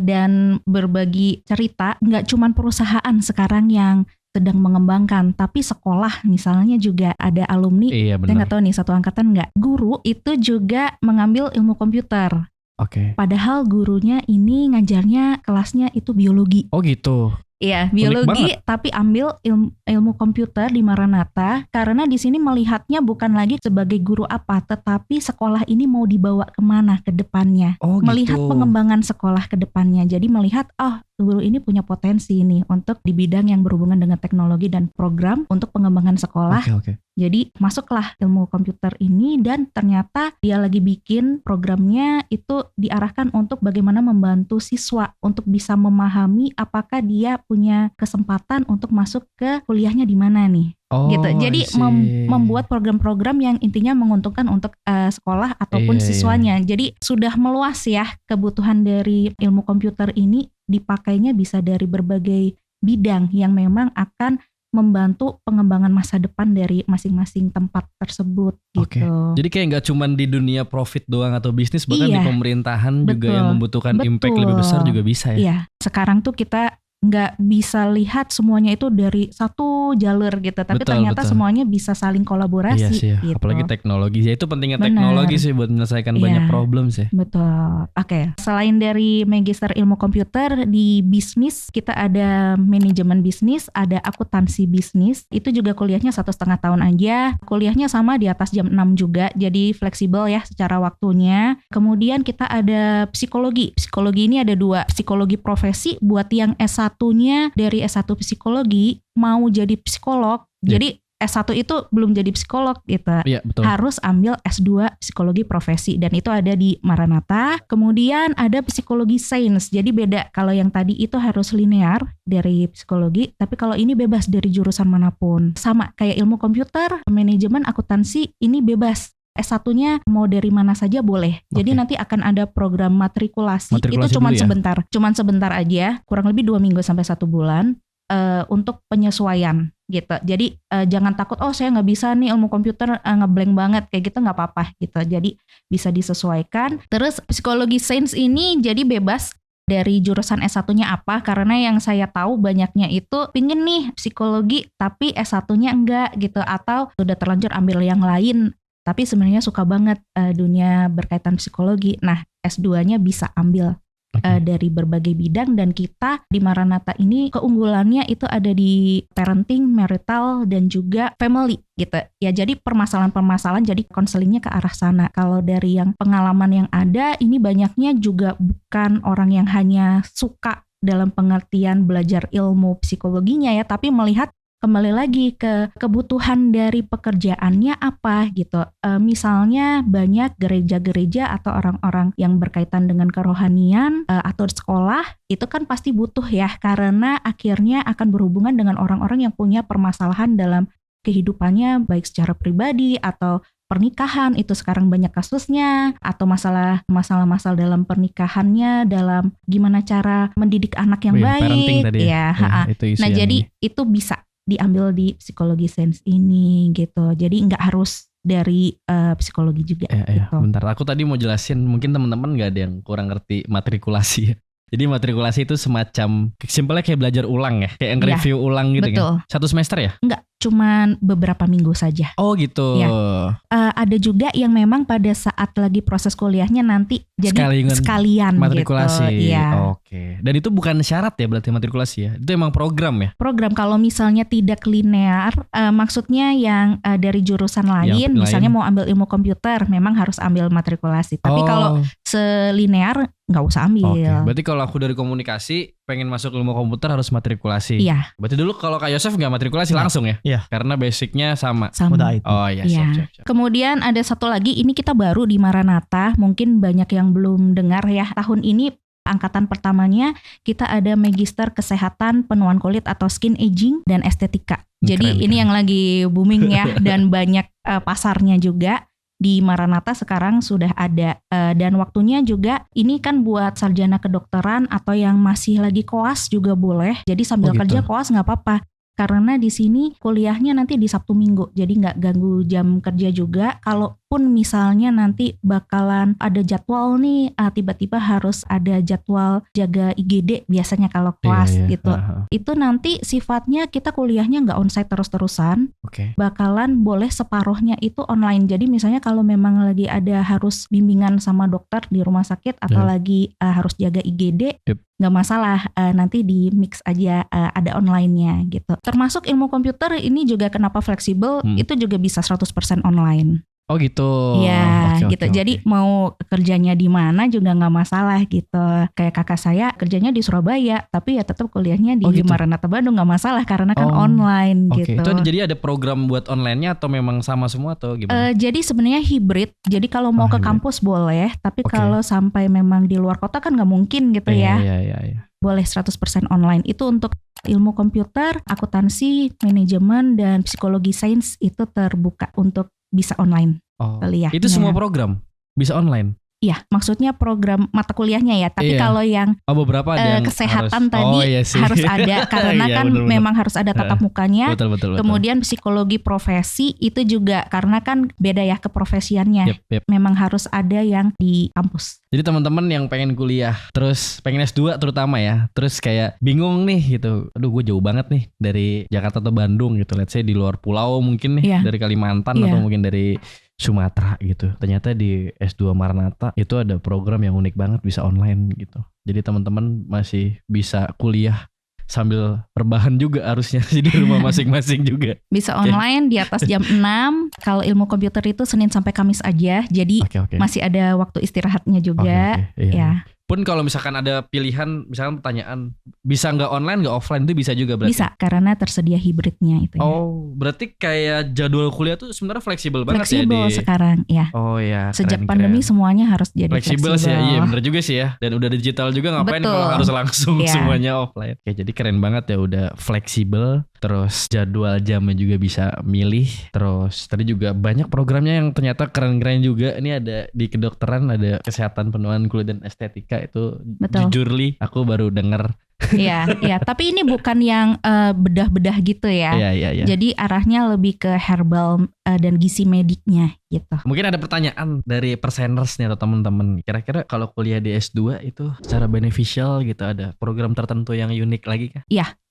Dan berbagi cerita, nggak cuma perusahaan sekarang yang sedang mengembangkan, tapi sekolah misalnya juga ada alumni. Iya, saya nggak tahu nih satu angkatan nggak. Guru itu juga mengambil ilmu komputer. Oke. Padahal gurunya ini ngajarnya kelasnya itu biologi. Oh gitu. Iya, biologi tapi ambil ilmu komputer di Maranatha karena di sini melihatnya bukan lagi sebagai guru apa, tetapi sekolah ini mau dibawa kemana ke depannya. Oh, melihat gitu. Pengembangan sekolah ke depannya. Jadi melihat guru ini punya potensi nih untuk di bidang yang berhubungan dengan teknologi dan program untuk pengembangan sekolah. Oke. Jadi masuklah ilmu komputer ini dan ternyata dia lagi bikin programnya itu diarahkan untuk bagaimana membantu siswa untuk bisa memahami apakah dia punya kesempatan untuk masuk ke kuliahnya di mana nih. Gitu. Jadi membuat program-program yang intinya menguntungkan untuk sekolah ataupun siswanya. Jadi sudah meluas ya kebutuhan dari ilmu komputer ini, dipakainya bisa dari berbagai bidang yang memang akan membantu pengembangan masa depan dari masing-masing tempat tersebut gitu. Jadi kayak nggak cuma di dunia profit doang atau bisnis, bahkan di pemerintahan juga yang membutuhkan impact lebih besar juga bisa ya. Iya, sekarang tuh kita nggak bisa lihat semuanya itu dari satu jalur gitu, tapi ternyata semuanya bisa saling kolaborasi. Iya sih, gitu. Apalagi teknologi. Ya itu pentingnya teknologi sih buat menyelesaikan banyak problem sih. Betul. Oke. Selain dari magister ilmu komputer, di bisnis kita ada manajemen bisnis, ada akuntansi bisnis. Itu juga kuliahnya 1,5 tahun aja. Kuliahnya sama di atas jam 6 juga, jadi fleksibel ya secara waktunya. Kemudian kita ada psikologi. Psikologi ini ada 2, psikologi profesi buat yang S1-nya dari S1 psikologi mau jadi psikolog. Jadi S1 itu belum jadi psikolog gitu. Betul. Harus ambil S2 psikologi profesi dan itu ada di Maranatha. Kemudian ada psikologi sains. Jadi beda, kalau yang tadi itu harus linear dari psikologi, tapi kalau ini bebas dari jurusan manapun. Sama kayak ilmu komputer, manajemen, akuntansi, ini bebas. S1-nya mau dari mana saja boleh. Jadi nanti akan ada program matrikulasi itu cuman sebentar. Cuman sebentar aja, kurang lebih 2 minggu sampai 1 bulan untuk penyesuaian gitu. Jadi jangan takut, saya nggak bisa nih ilmu komputer, ngeblank banget kayak gitu, nggak apa-apa gitu. Jadi bisa disesuaikan. Terus psikologi sains ini jadi bebas dari jurusan S1-nya apa, karena yang saya tahu banyaknya itu pingin nih psikologi tapi S1-nya enggak gitu, atau sudah terlanjur ambil yang lain tapi sebenarnya suka banget dunia berkaitan psikologi. Nah, S2-nya bisa ambil dari berbagai bidang, dan kita di Maranatha ini keunggulannya itu ada di parenting, marital, dan juga family gitu. Ya, jadi permasalahan-permasalahan jadi konselingnya ke arah sana. Kalau dari yang pengalaman yang ada, ini banyaknya juga bukan orang yang hanya suka dalam pengertian belajar ilmu psikologinya ya, tapi melihat kembali lagi ke kebutuhan dari pekerjaannya apa gitu. Misalnya banyak gereja-gereja atau orang-orang yang berkaitan dengan kerohanian atau sekolah, itu kan pasti butuh ya, karena akhirnya akan berhubungan dengan orang-orang yang punya permasalahan dalam kehidupannya, baik secara pribadi atau pernikahan, itu sekarang banyak kasusnya, atau masalah dalam pernikahannya, dalam gimana cara mendidik anak yang baik tadi ya. Nah, jadi itu bisa diambil di psikologi sains ini gitu. Jadi nggak harus dari psikologi juga. Gitu. Bentar, aku tadi mau jelasin, mungkin teman-teman nggak ada yang kurang ngerti matrikulasi. Jadi matrikulasi itu semacam simpelnya kayak belajar ulang ya, kayak nge-review ulang gitu. Betul. Kan? 1 semester ya? Enggak, cuman beberapa minggu saja. Oh gitu. Ya. Ada juga yang memang pada saat lagi proses kuliahnya nanti jadi sekalian matrikulasi. Gitu. Iya. Oke. Dan itu bukan syarat ya berarti matrikulasi ya? Itu emang program ya? Program, kalau misalnya tidak linear, maksudnya yang dari jurusan lain, misalnya mau ambil ilmu komputer, memang harus ambil matrikulasi. Tapi kalau selinear nggak usah ambil. Oke. Berarti kalau aku dari komunikasi pengen masuk ilmu komputer harus matrikulasi. Iya. Berarti dulu kalau Kak Yosef nggak matrikulasi langsung ya? Iya. Karena basicnya sama. Udah IT. Oh iya, siap. Kemudian ada satu lagi, ini kita baru di Maranatha, mungkin banyak yang belum dengar ya. Tahun ini angkatan pertamanya kita ada magister kesehatan penuaan kulit atau skin aging dan estetika. Jadi ini yang lagi booming ya dan banyak pasarnya juga. Di Maranatha sekarang sudah ada dan waktunya juga ini kan buat sarjana kedokteran atau yang masih lagi koas juga boleh. Jadi sambil kerja koas nggak apa-apa. Karena di sini kuliahnya nanti di Sabtu Minggu, jadi nggak ganggu jam kerja juga. Kalaupun misalnya nanti bakalan ada jadwal nih, tiba-tiba harus ada jadwal jaga IGD biasanya kalau kelas gitu. Itu nanti sifatnya kita kuliahnya nggak onsite terus-terusan, bakalan boleh separuhnya itu online. Jadi misalnya kalau memang lagi ada harus bimbingan sama dokter di rumah sakit atau lagi harus jaga IGD, nggak masalah, nanti di mix aja, ada online-nya gitu. Termasuk ilmu komputer ini juga kenapa fleksibel, itu juga bisa 100% online. Oh gitu. Iya, Oke, gitu. oke, Jadi oke. mau kerjanya di mana juga nggak masalah gitu. Kayak kakak saya kerjanya di Surabaya, tapi ya tetap kuliahnya di Oh, gitu. Maranatha Bandung, nggak masalah karena kan Oh, online Oke, gitu. itu jadi ada program buat online-nya atau memang sama semua atau gimana? Jadi sebenarnya hibrid. Jadi kalau mau ke hibrid. kampus boleh, tapi Oke. kalau sampai memang di luar kota kan nggak mungkin gitu ya. Iya. Boleh 100% online. Itu untuk ilmu komputer, akuntansi, manajemen, dan psikologi sains itu terbuka untuk bisa online Oh, kuliahnya. itu semua program bisa online? Iya, maksudnya program mata kuliahnya ya. Tapi Iya. kalau yang Oh, beberapa ada yang kesehatan harus, tadi iya sih. harus ada karena Iya, kan bener-bener. memang harus ada tatap mukanya. Betul. Kemudian psikologi profesi itu juga karena kan beda ya keprofesiannya. Yep. Memang harus ada yang di kampus. Jadi teman-teman yang pengen kuliah, terus pengen S2 terutama ya, terus kayak bingung nih gitu. Aduh, gue jauh banget nih dari Jakarta atau Bandung gitu. Let's say di luar pulau mungkin nih, Iya. dari Kalimantan Iya. atau mungkin dari Sumatera gitu. Ternyata di S2 Maranatha itu ada program yang unik banget, bisa online gitu. Jadi teman-teman masih bisa kuliah sambil rebahan juga harusnya di rumah masing-masing juga. Bisa online di atas jam 6. Kalau ilmu komputer itu Senin sampai Kamis aja. Jadi Oke. masih ada waktu istirahatnya juga. Oke, iya. Ya, Pun kalau misalkan ada pilihan, misalkan pertanyaan, bisa nggak online nggak offline itu bisa juga berarti? bisa karena tersedia hibridnya itu ya. Oh, berarti kayak jadwal kuliah tuh sebenarnya fleksibel banget Fleksibel ya di. sekarang ya. Oh ya. Sejak keren. pandemi semuanya harus jadi fleksibel sih ya, iya bener juga sih ya. Dan udah digital juga, ngapain Betul. kalau harus langsung Iya. semuanya offline. Oke, jadi keren banget ya, udah fleksibel. Terus jadwal jamnya juga bisa milih. Terus tadi juga banyak programnya yang ternyata keren-keren juga. Ini ada di kedokteran, ada kesehatan penuhan kulit dan estetika itu. Betul. Jujur Li, aku baru denger. Iya. Tapi ini bukan yang bedah-bedah gitu ya. Iya. Jadi arahnya lebih ke herbal dan gizi mediknya gitu. Mungkin ada pertanyaan dari perseners nih atau teman-teman. Kira-kira kalau kuliah di S2 itu secara beneficial gitu, ada program tertentu yang unik lagi kah?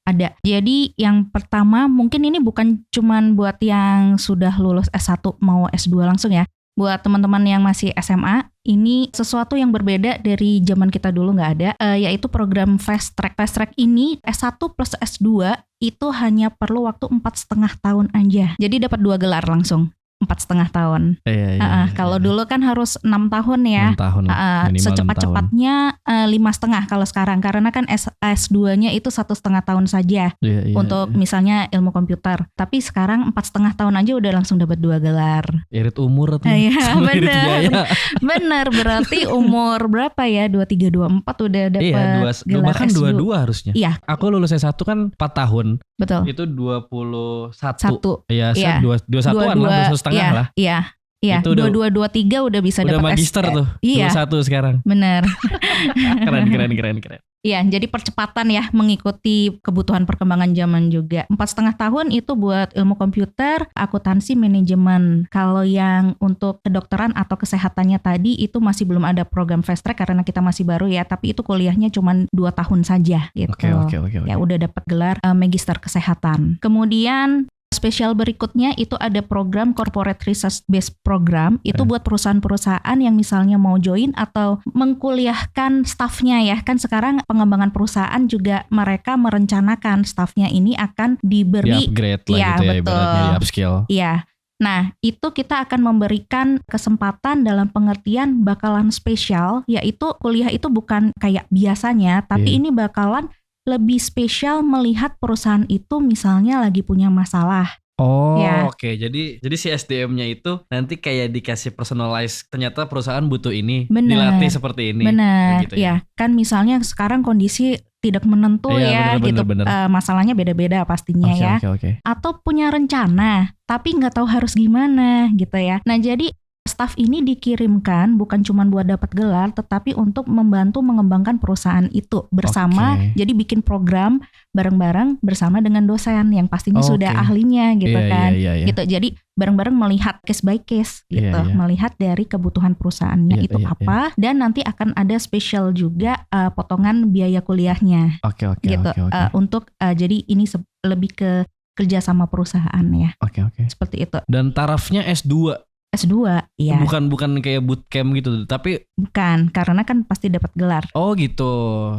Ada. Jadi yang pertama mungkin ini bukan cuman buat yang sudah lulus S1 mau S2 langsung ya. Buat teman-teman yang masih SMA, ini sesuatu yang berbeda dari zaman kita dulu nggak ada, yaitu program fast track. Fast track ini S1 plus S2 itu hanya perlu waktu 4,5 tahun aja. Jadi dapat 2 gelar langsung. 4,5 tahun. Iya. Kalau dulu kan harus 6 tahun ya. 6 tahun. Minimal Secepat-cepatnya 5,5 kalau sekarang. Karena kan S2-nya itu 1,5 tahun saja Iya, untuk misalnya ilmu komputer. Tapi sekarang 4,5 tahun aja udah langsung dapat 2 gelar. irit umur tuh. Iya, sama irit bener. biaya. Bener, berarti umur berapa ya? 23, 24 udah dapat Iya, gelar bahkan S2. 22 harusnya. Iya. Aku lulus S1 kan 4 tahun. Betul. Itu 21. 1. Iya, Iya. 21-an lah, 21,5 lah. Iya, Itu udah- 22, 23 udah bisa Udah dapat magister tuh. Iya. 21 sekarang. Bener. Keren. Iya, jadi percepatan ya mengikuti kebutuhan perkembangan zaman juga. 4,5 tahun itu buat ilmu komputer, akuntansi, manajemen. Kalau yang untuk kedokteran atau kesehatannya tadi itu masih belum ada program fast track karena kita masih baru ya. Tapi itu kuliahnya cuma 2 tahun saja gitu. Oke. Ya udah dapat gelar magister kesehatan. Kemudian spesial berikutnya itu ada program Corporate Research Based Program. Itu buat perusahaan-perusahaan yang misalnya mau join atau mengkuliahkan staffnya ya. Kan sekarang pengembangan perusahaan juga mereka merencanakan staffnya ini akan diberi. Di-upgrade lah Iya, gitu ya, betul. ibaratnya di upskill. Iya. Nah, itu kita akan memberikan kesempatan dalam pengertian bakalan spesial, yaitu kuliah itu bukan kayak biasanya, tapi Iya. ini bakalan lebih spesial melihat perusahaan itu misalnya lagi punya masalah. Oh, Ya. oke. Jadi si SDM-nya itu nanti kayak dikasih personalize. Ternyata perusahaan butuh ini, Bener. dilatih seperti ini. Benar, Gitu ya. ya. Kan misalnya sekarang kondisi tidak menentu Iya, ya, bener, gitu. bener. Masalahnya beda-beda pastinya ya. Oke. Atau punya rencana, tapi nggak tahu harus gimana gitu ya. Nah, jadi staf ini dikirimkan bukan cuma buat dapat gelar, tetapi untuk membantu mengembangkan perusahaan itu bersama. Oke. Jadi bikin program bareng-bareng bersama dengan dosen yang pastinya Oke. sudah ahlinya gitu kan. Iya. Gitu. Jadi bareng-bareng melihat case by case gitu, Iya. melihat dari kebutuhan perusahaannya Iya, itu iya, apa, dan nanti akan ada spesial juga potongan biaya kuliahnya Oke. gitu. Untuk jadi ini lebih ke kerja sama perusahaan ya, Oke. seperti itu. Dan tarafnya S2. S2 ya, Bukan kayak bootcamp gitu, tapi bukan, karena kan pasti dapat gelar oh gitu.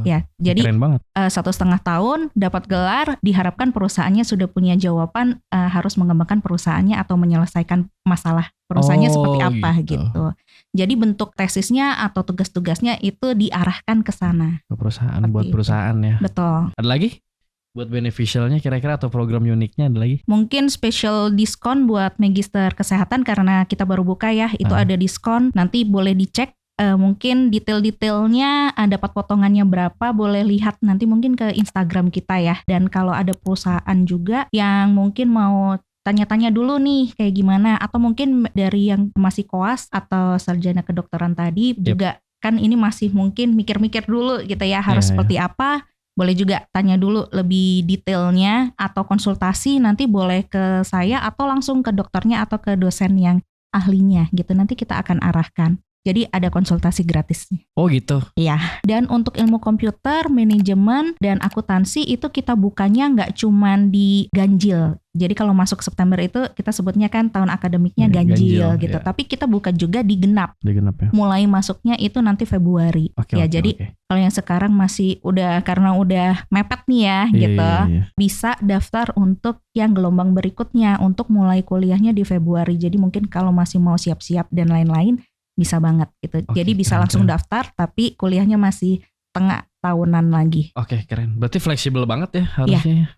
ya. Jadi Keren banget. 1,5 tahun dapat gelar, diharapkan perusahaannya sudah punya jawaban harus mengembangkan perusahaannya atau menyelesaikan masalah perusahaannya seperti apa gitu. gitu. Jadi bentuk tesisnya atau tugas-tugasnya itu diarahkan ke sana. Ke perusahaan, Seperti buat itu. perusahaan ya. Betul. Ada lagi? Buat beneficialnya kira-kira atau program uniknya ada lagi? Mungkin special diskon buat magister kesehatan karena kita baru buka ya, itu ada diskon. Nanti boleh dicek mungkin detail-detailnya, dapat potongannya berapa, boleh lihat nanti mungkin ke Instagram kita ya. Dan kalau ada perusahaan juga yang mungkin mau tanya-tanya dulu nih kayak gimana, atau mungkin dari yang masih koas atau sarjana kedokteran tadi juga kan ini masih mungkin mikir-mikir dulu gitu ya, harus seperti apa. Boleh juga tanya dulu lebih detailnya atau konsultasi, nanti boleh ke saya atau langsung ke dokternya atau ke dosen yang ahlinya gitu. Nanti kita akan arahkan. Jadi ada konsultasi gratisnya. Oh gitu. Iya. Dan untuk ilmu komputer, manajemen, dan akuntansi itu kita bukanya nggak cuman di ganjil. Jadi kalau masuk September itu kita sebutnya kan tahun akademiknya ganjil gitu. Ya. Tapi kita buka juga di genap. Di genap ya. Mulai masuknya itu nanti Februari. Jadi kalau yang sekarang masih karena udah mepet nih ya gitu. Iya. Bisa daftar untuk yang gelombang berikutnya untuk mulai kuliahnya di Februari. Jadi mungkin kalau masih mau siap-siap dan lain-lain bisa banget gitu. Jadi bisa langsung daftar tapi kuliahnya masih tengah tahunan lagi. Oke, keren. Berarti fleksibel banget ya harusnya.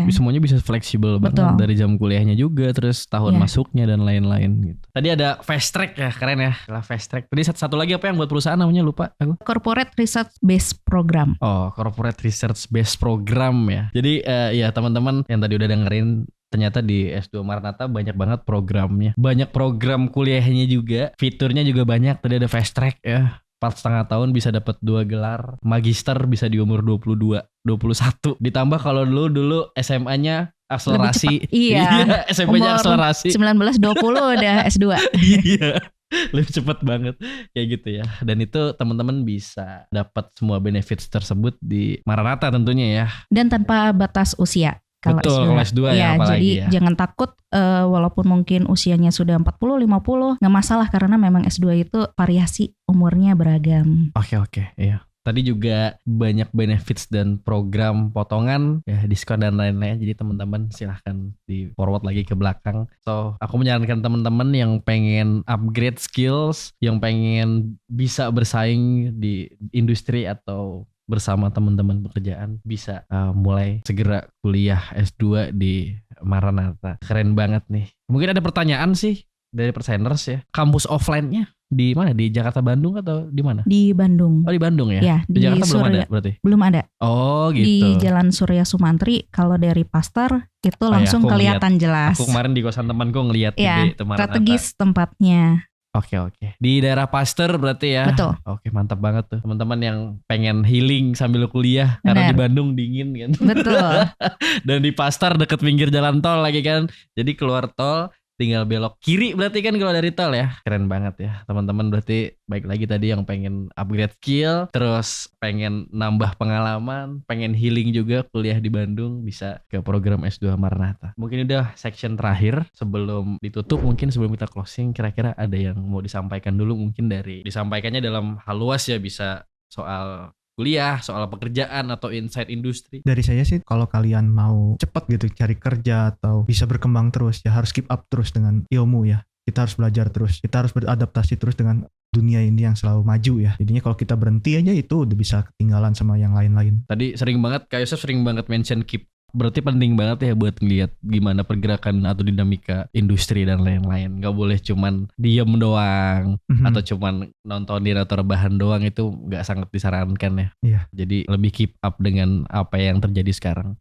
Semuanya bisa fleksibel banget dari jam kuliahnya juga, terus tahun masuknya dan lain-lain gitu. Tadi ada fast track ya, keren ya. Fast track. Tadi satu lagi apa yang buat perusahaan namanya lupa aku. Corporate Research Based Program. Oh, Corporate Research Based Program ya. Jadi ya teman-teman yang tadi udah dengerin, ternyata di S2 Maranatha banyak banget programnya. Banyak program kuliahnya juga. Fiturnya juga banyak. Tadi ada fast track ya. 4,5 tahun bisa dapat 2 gelar. Magister bisa di umur 22, 21. Ditambah kalau dulu SMA-nya akselerasi. Iya. SMP-nya akselerasi. 19-20 udah S2. Iya. Lebih cepat banget kayak gitu ya. Dan itu teman-teman bisa dapat semua benefits tersebut di Maranatha tentunya ya. Dan tanpa batas usia. Betul, kalau S2 ya apalagi jadi ya. jangan takut walaupun mungkin usianya sudah 40, 50, nggak masalah karena memang S2 itu variasi umurnya beragam. Oke, iya. Tadi juga banyak benefits dan program potongan, ya diskon dan lain-lain. Jadi teman-teman silahkan di forward lagi ke belakang. So, aku menyarankan teman-teman yang pengen upgrade skills, yang pengen bisa bersaing di industri atau bersama teman-teman pekerjaan, bisa mulai segera kuliah S2 di Maranatha. Keren banget nih. Mungkin ada pertanyaan sih dari Perseners ya. Kampus offline-nya di mana? Di Jakarta, Bandung atau di mana? Di Bandung. Oh, di Bandung ya? Ya, di Jakarta belum ada berarti? Belum ada. Oh gitu. Di Jalan Surya Sumantri, kalau dari Pasteur itu langsung kelihatan jelas. Aku kemarin di kosan temanku ngeliat ya, di Maranatha. Strategis tempatnya. Oke. Di daerah Pasteur berarti ya? Betul. Oke, mantap banget tuh. Teman-teman yang pengen healing sambil kuliah. Karena di Bandung dingin kan. Betul. Dan di Pasteur deket pinggir jalan tol lagi kan. Jadi keluar tol tinggal belok kiri berarti kan kalau dari tol ya. Keren banget ya teman-teman. Berarti baik lagi tadi yang pengen upgrade skill, terus pengen nambah pengalaman, pengen healing juga kuliah di Bandung, bisa ke program S2 Maranatha. Mungkin udah section terakhir sebelum ditutup, mungkin sebelum kita closing, kira-kira ada yang mau disampaikan dulu, mungkin dari disampaikannya dalam hal luas ya, bisa soal kuliah, soal pekerjaan atau insight industri. Dari saya sih, kalau kalian mau cepat gitu cari kerja atau bisa berkembang terus, ya harus keep up terus dengan ilmu ya. Kita harus belajar terus, kita harus beradaptasi terus dengan dunia ini yang selalu maju ya. Jadinya kalau kita berhenti aja itu udah bisa ketinggalan sama yang lain-lain. Tadi sering banget, Kak Yosef sering banget mention keep. Berarti penting banget ya buat ngeliat gimana pergerakan atau dinamika industri dan lain-lain. Gak boleh cuman diem doang atau cuman nontonin atau rebahan doang, itu gak sangat disarankan ya. Iya. Jadi lebih keep up dengan apa yang terjadi sekarang.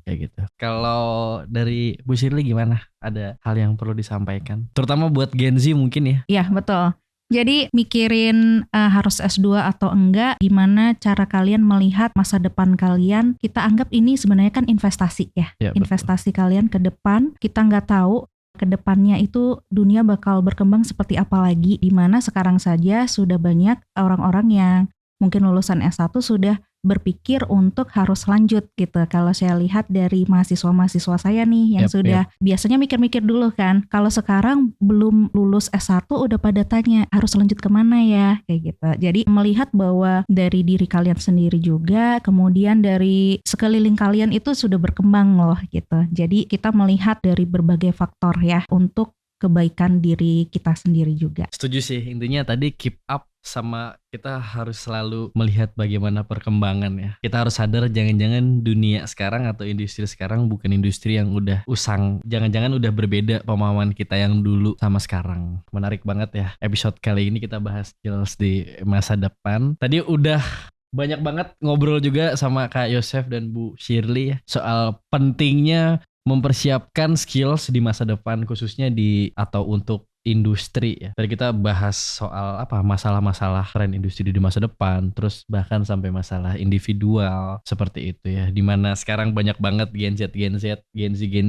Kayak gitu. Kalau dari Bu Shirley gimana? Ada hal yang perlu disampaikan? Terutama buat Gen Z mungkin ya? Iya, betul. Jadi mikirin harus S2 atau enggak, gimana cara kalian melihat masa depan kalian. Kita anggap ini sebenarnya kan investasi ya. Investasi betul. Kalian ke depan, kita nggak tahu ke depannya itu dunia bakal berkembang seperti apa lagi. Dimana sekarang saja sudah banyak orang-orang yang mungkin lulusan S1 sudah berpikir untuk harus lanjut gitu. Kalau saya lihat dari mahasiswa-mahasiswa saya nih yang sudah biasanya mikir-mikir dulu kan. Kalau sekarang belum lulus S1 udah pada tanya harus lanjut kemana ya, kayak gitu. Jadi melihat bahwa dari diri kalian sendiri juga, kemudian dari sekeliling kalian itu sudah berkembang loh gitu. Jadi kita melihat dari berbagai faktor ya untuk kebaikan diri kita sendiri juga. Setuju sih, intinya tadi keep up sama kita harus selalu melihat bagaimana perkembangan ya. Kita harus sadar jangan-jangan dunia sekarang atau industri sekarang bukan industri yang udah usang. Jangan-jangan udah berbeda pemahaman kita yang dulu sama sekarang. Menarik banget ya. Episode kali ini kita bahas skills di masa depan. Tadi udah banyak banget ngobrol juga sama Kak Yosef dan Bu Shirley ya, soal pentingnya mempersiapkan skills di masa depan khususnya di atau untuk industri ya. Tadi kita bahas soal masalah-masalah tren industri di masa depan, terus bahkan sampai masalah individual seperti itu ya. Dimana sekarang banyak banget Gen Z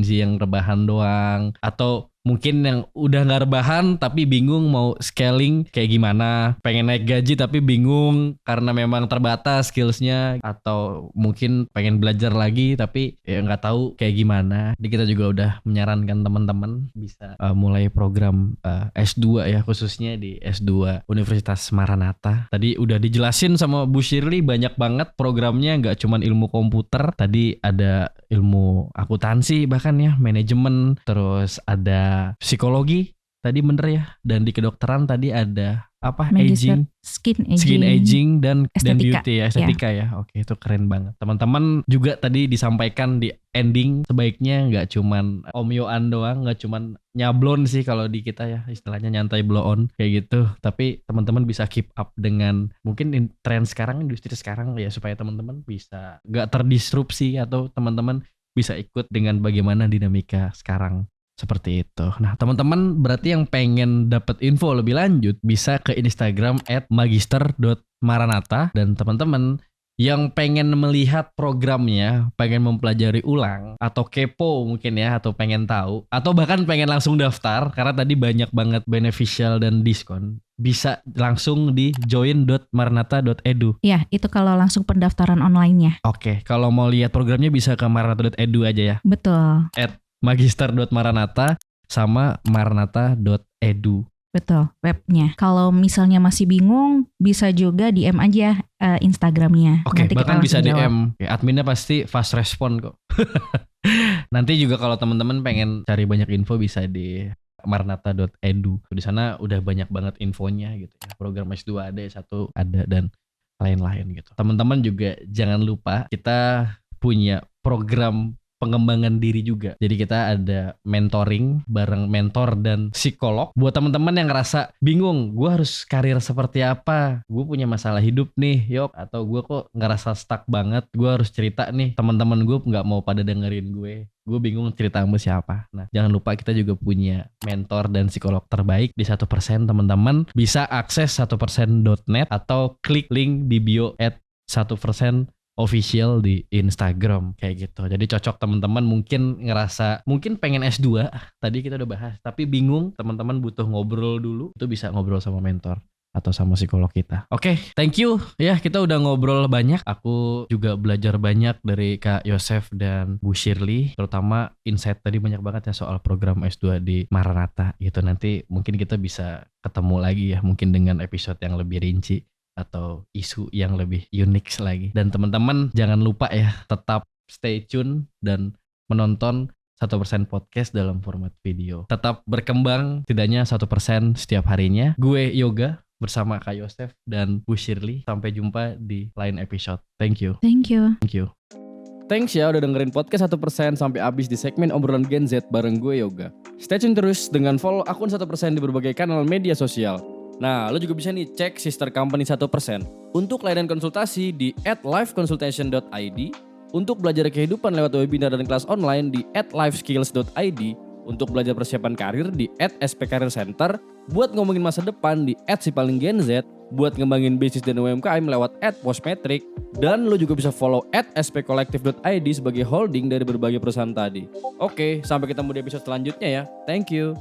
yang rebahan doang, atau mungkin yang udah gak rebahan tapi bingung mau scaling kayak gimana, pengen naik gaji tapi bingung karena memang terbatas skillsnya, atau mungkin pengen belajar lagi tapi ya gak tahu kayak gimana. Jadi kita juga udah menyarankan teman-teman bisa mulai program S2 ya, khususnya di S2 Universitas Maranatha. Tadi udah dijelasin sama Bu Shirley banyak banget programnya, gak cuman ilmu komputer, tadi ada ilmu akuntansi bahkan ya, manajemen, terus ada psikologi tadi bener ya, dan di kedokteran tadi ada Medicine, skin aging dan estetika. beauty ya, estetika ya. Oke, itu keren banget. Teman-teman juga tadi disampaikan di ending sebaiknya nggak cuman omyoan doang, nggak cuman nyablon sih kalau di kita ya, istilahnya nyantai blow on kayak gitu. Tapi teman-teman bisa keep up dengan mungkin tren sekarang, industri sekarang ya, supaya teman-teman bisa nggak terdisrupsi atau teman-teman bisa ikut dengan bagaimana dinamika sekarang. Seperti itu. Nah, teman-teman berarti yang pengen dapat info lebih lanjut bisa ke Instagram @magister.maranatha, dan teman-teman yang pengen melihat programnya, pengen mempelajari ulang atau kepo mungkin ya, atau pengen tahu, atau bahkan pengen langsung daftar karena tadi banyak banget beneficial dan diskon, bisa langsung di join.maranatha.edu. Ya, itu kalau langsung pendaftaran online-nya. Oke, kalau mau lihat programnya bisa ke maranatha.edu aja ya. Betul. Magister.maranatha sama maranatha.edu. Betul, webnya. Kalau misalnya masih bingung, bisa juga DM aja Instagramnya. Oke, Nanti bahkan kita bisa langsung jawab. DM. Oke, adminnya pasti fast respon kok. Nanti juga kalau teman-teman pengen cari banyak info bisa di maranatha.edu. Di sana udah banyak banget infonya gitu ya. Program S2 ada, S1 ada, dan lain-lain gitu. Teman-teman juga jangan lupa kita punya program pengembangan diri juga. Jadi kita ada mentoring bareng mentor dan psikolog. Buat teman-teman yang ngerasa bingung, gue harus karir seperti apa? Gue punya masalah hidup nih, Yok. Atau gue kok ngerasa stuck banget, gue harus cerita nih. Teman-teman gue gak mau pada dengerin gue. Gue bingung cerita sama siapa. Nah, jangan lupa kita juga punya mentor dan psikolog terbaik di 1%, teman-teman. Bisa akses 1%.net atau klik link di bio @1% official di Instagram kayak gitu. Jadi cocok teman-teman mungkin ngerasa mungkin pengen S2, tadi kita udah bahas, tapi bingung, teman-teman butuh ngobrol dulu, itu bisa ngobrol sama mentor atau sama psikolog kita. Oke, thank you ya, kita udah ngobrol banyak. Aku juga belajar banyak dari Kak Yosef dan Bu Shirley, terutama insight tadi banyak banget ya soal program S2 di Maranatha gitu. Nanti mungkin kita bisa ketemu lagi ya, mungkin dengan episode yang lebih rinci atau isu yang lebih unik lagi. Dan teman-teman jangan lupa ya, tetap stay tune dan menonton 1% podcast dalam format video. Tetap berkembang tidaknya 1% setiap harinya. Gue Yoga bersama Kak Yosef dan Bu Shirley. Sampai jumpa di lain episode. Thank you. Thank you. Thank you. Thanks ya udah dengerin podcast 1% sampai habis di segmen obrolan Gen Z bareng gue Yoga. Stay tune terus dengan follow akun 1% di berbagai kanal media sosial. Nah, lo juga bisa nih cek sister company 1%. Untuk layanan konsultasi di @liveconsultation.id, untuk belajar kehidupan lewat webinar dan kelas online di @liveskills.id, untuk belajar persiapan karir di @spcareercenter, buat ngomongin masa depan di @sipalinggenz, buat ngembangin bisnis dan UMKM lewat @postmetric, dan lo juga bisa follow @spcollective.id sebagai holding dari berbagai perusahaan tadi. Oke, sampai ketemu di episode selanjutnya ya. Thank you.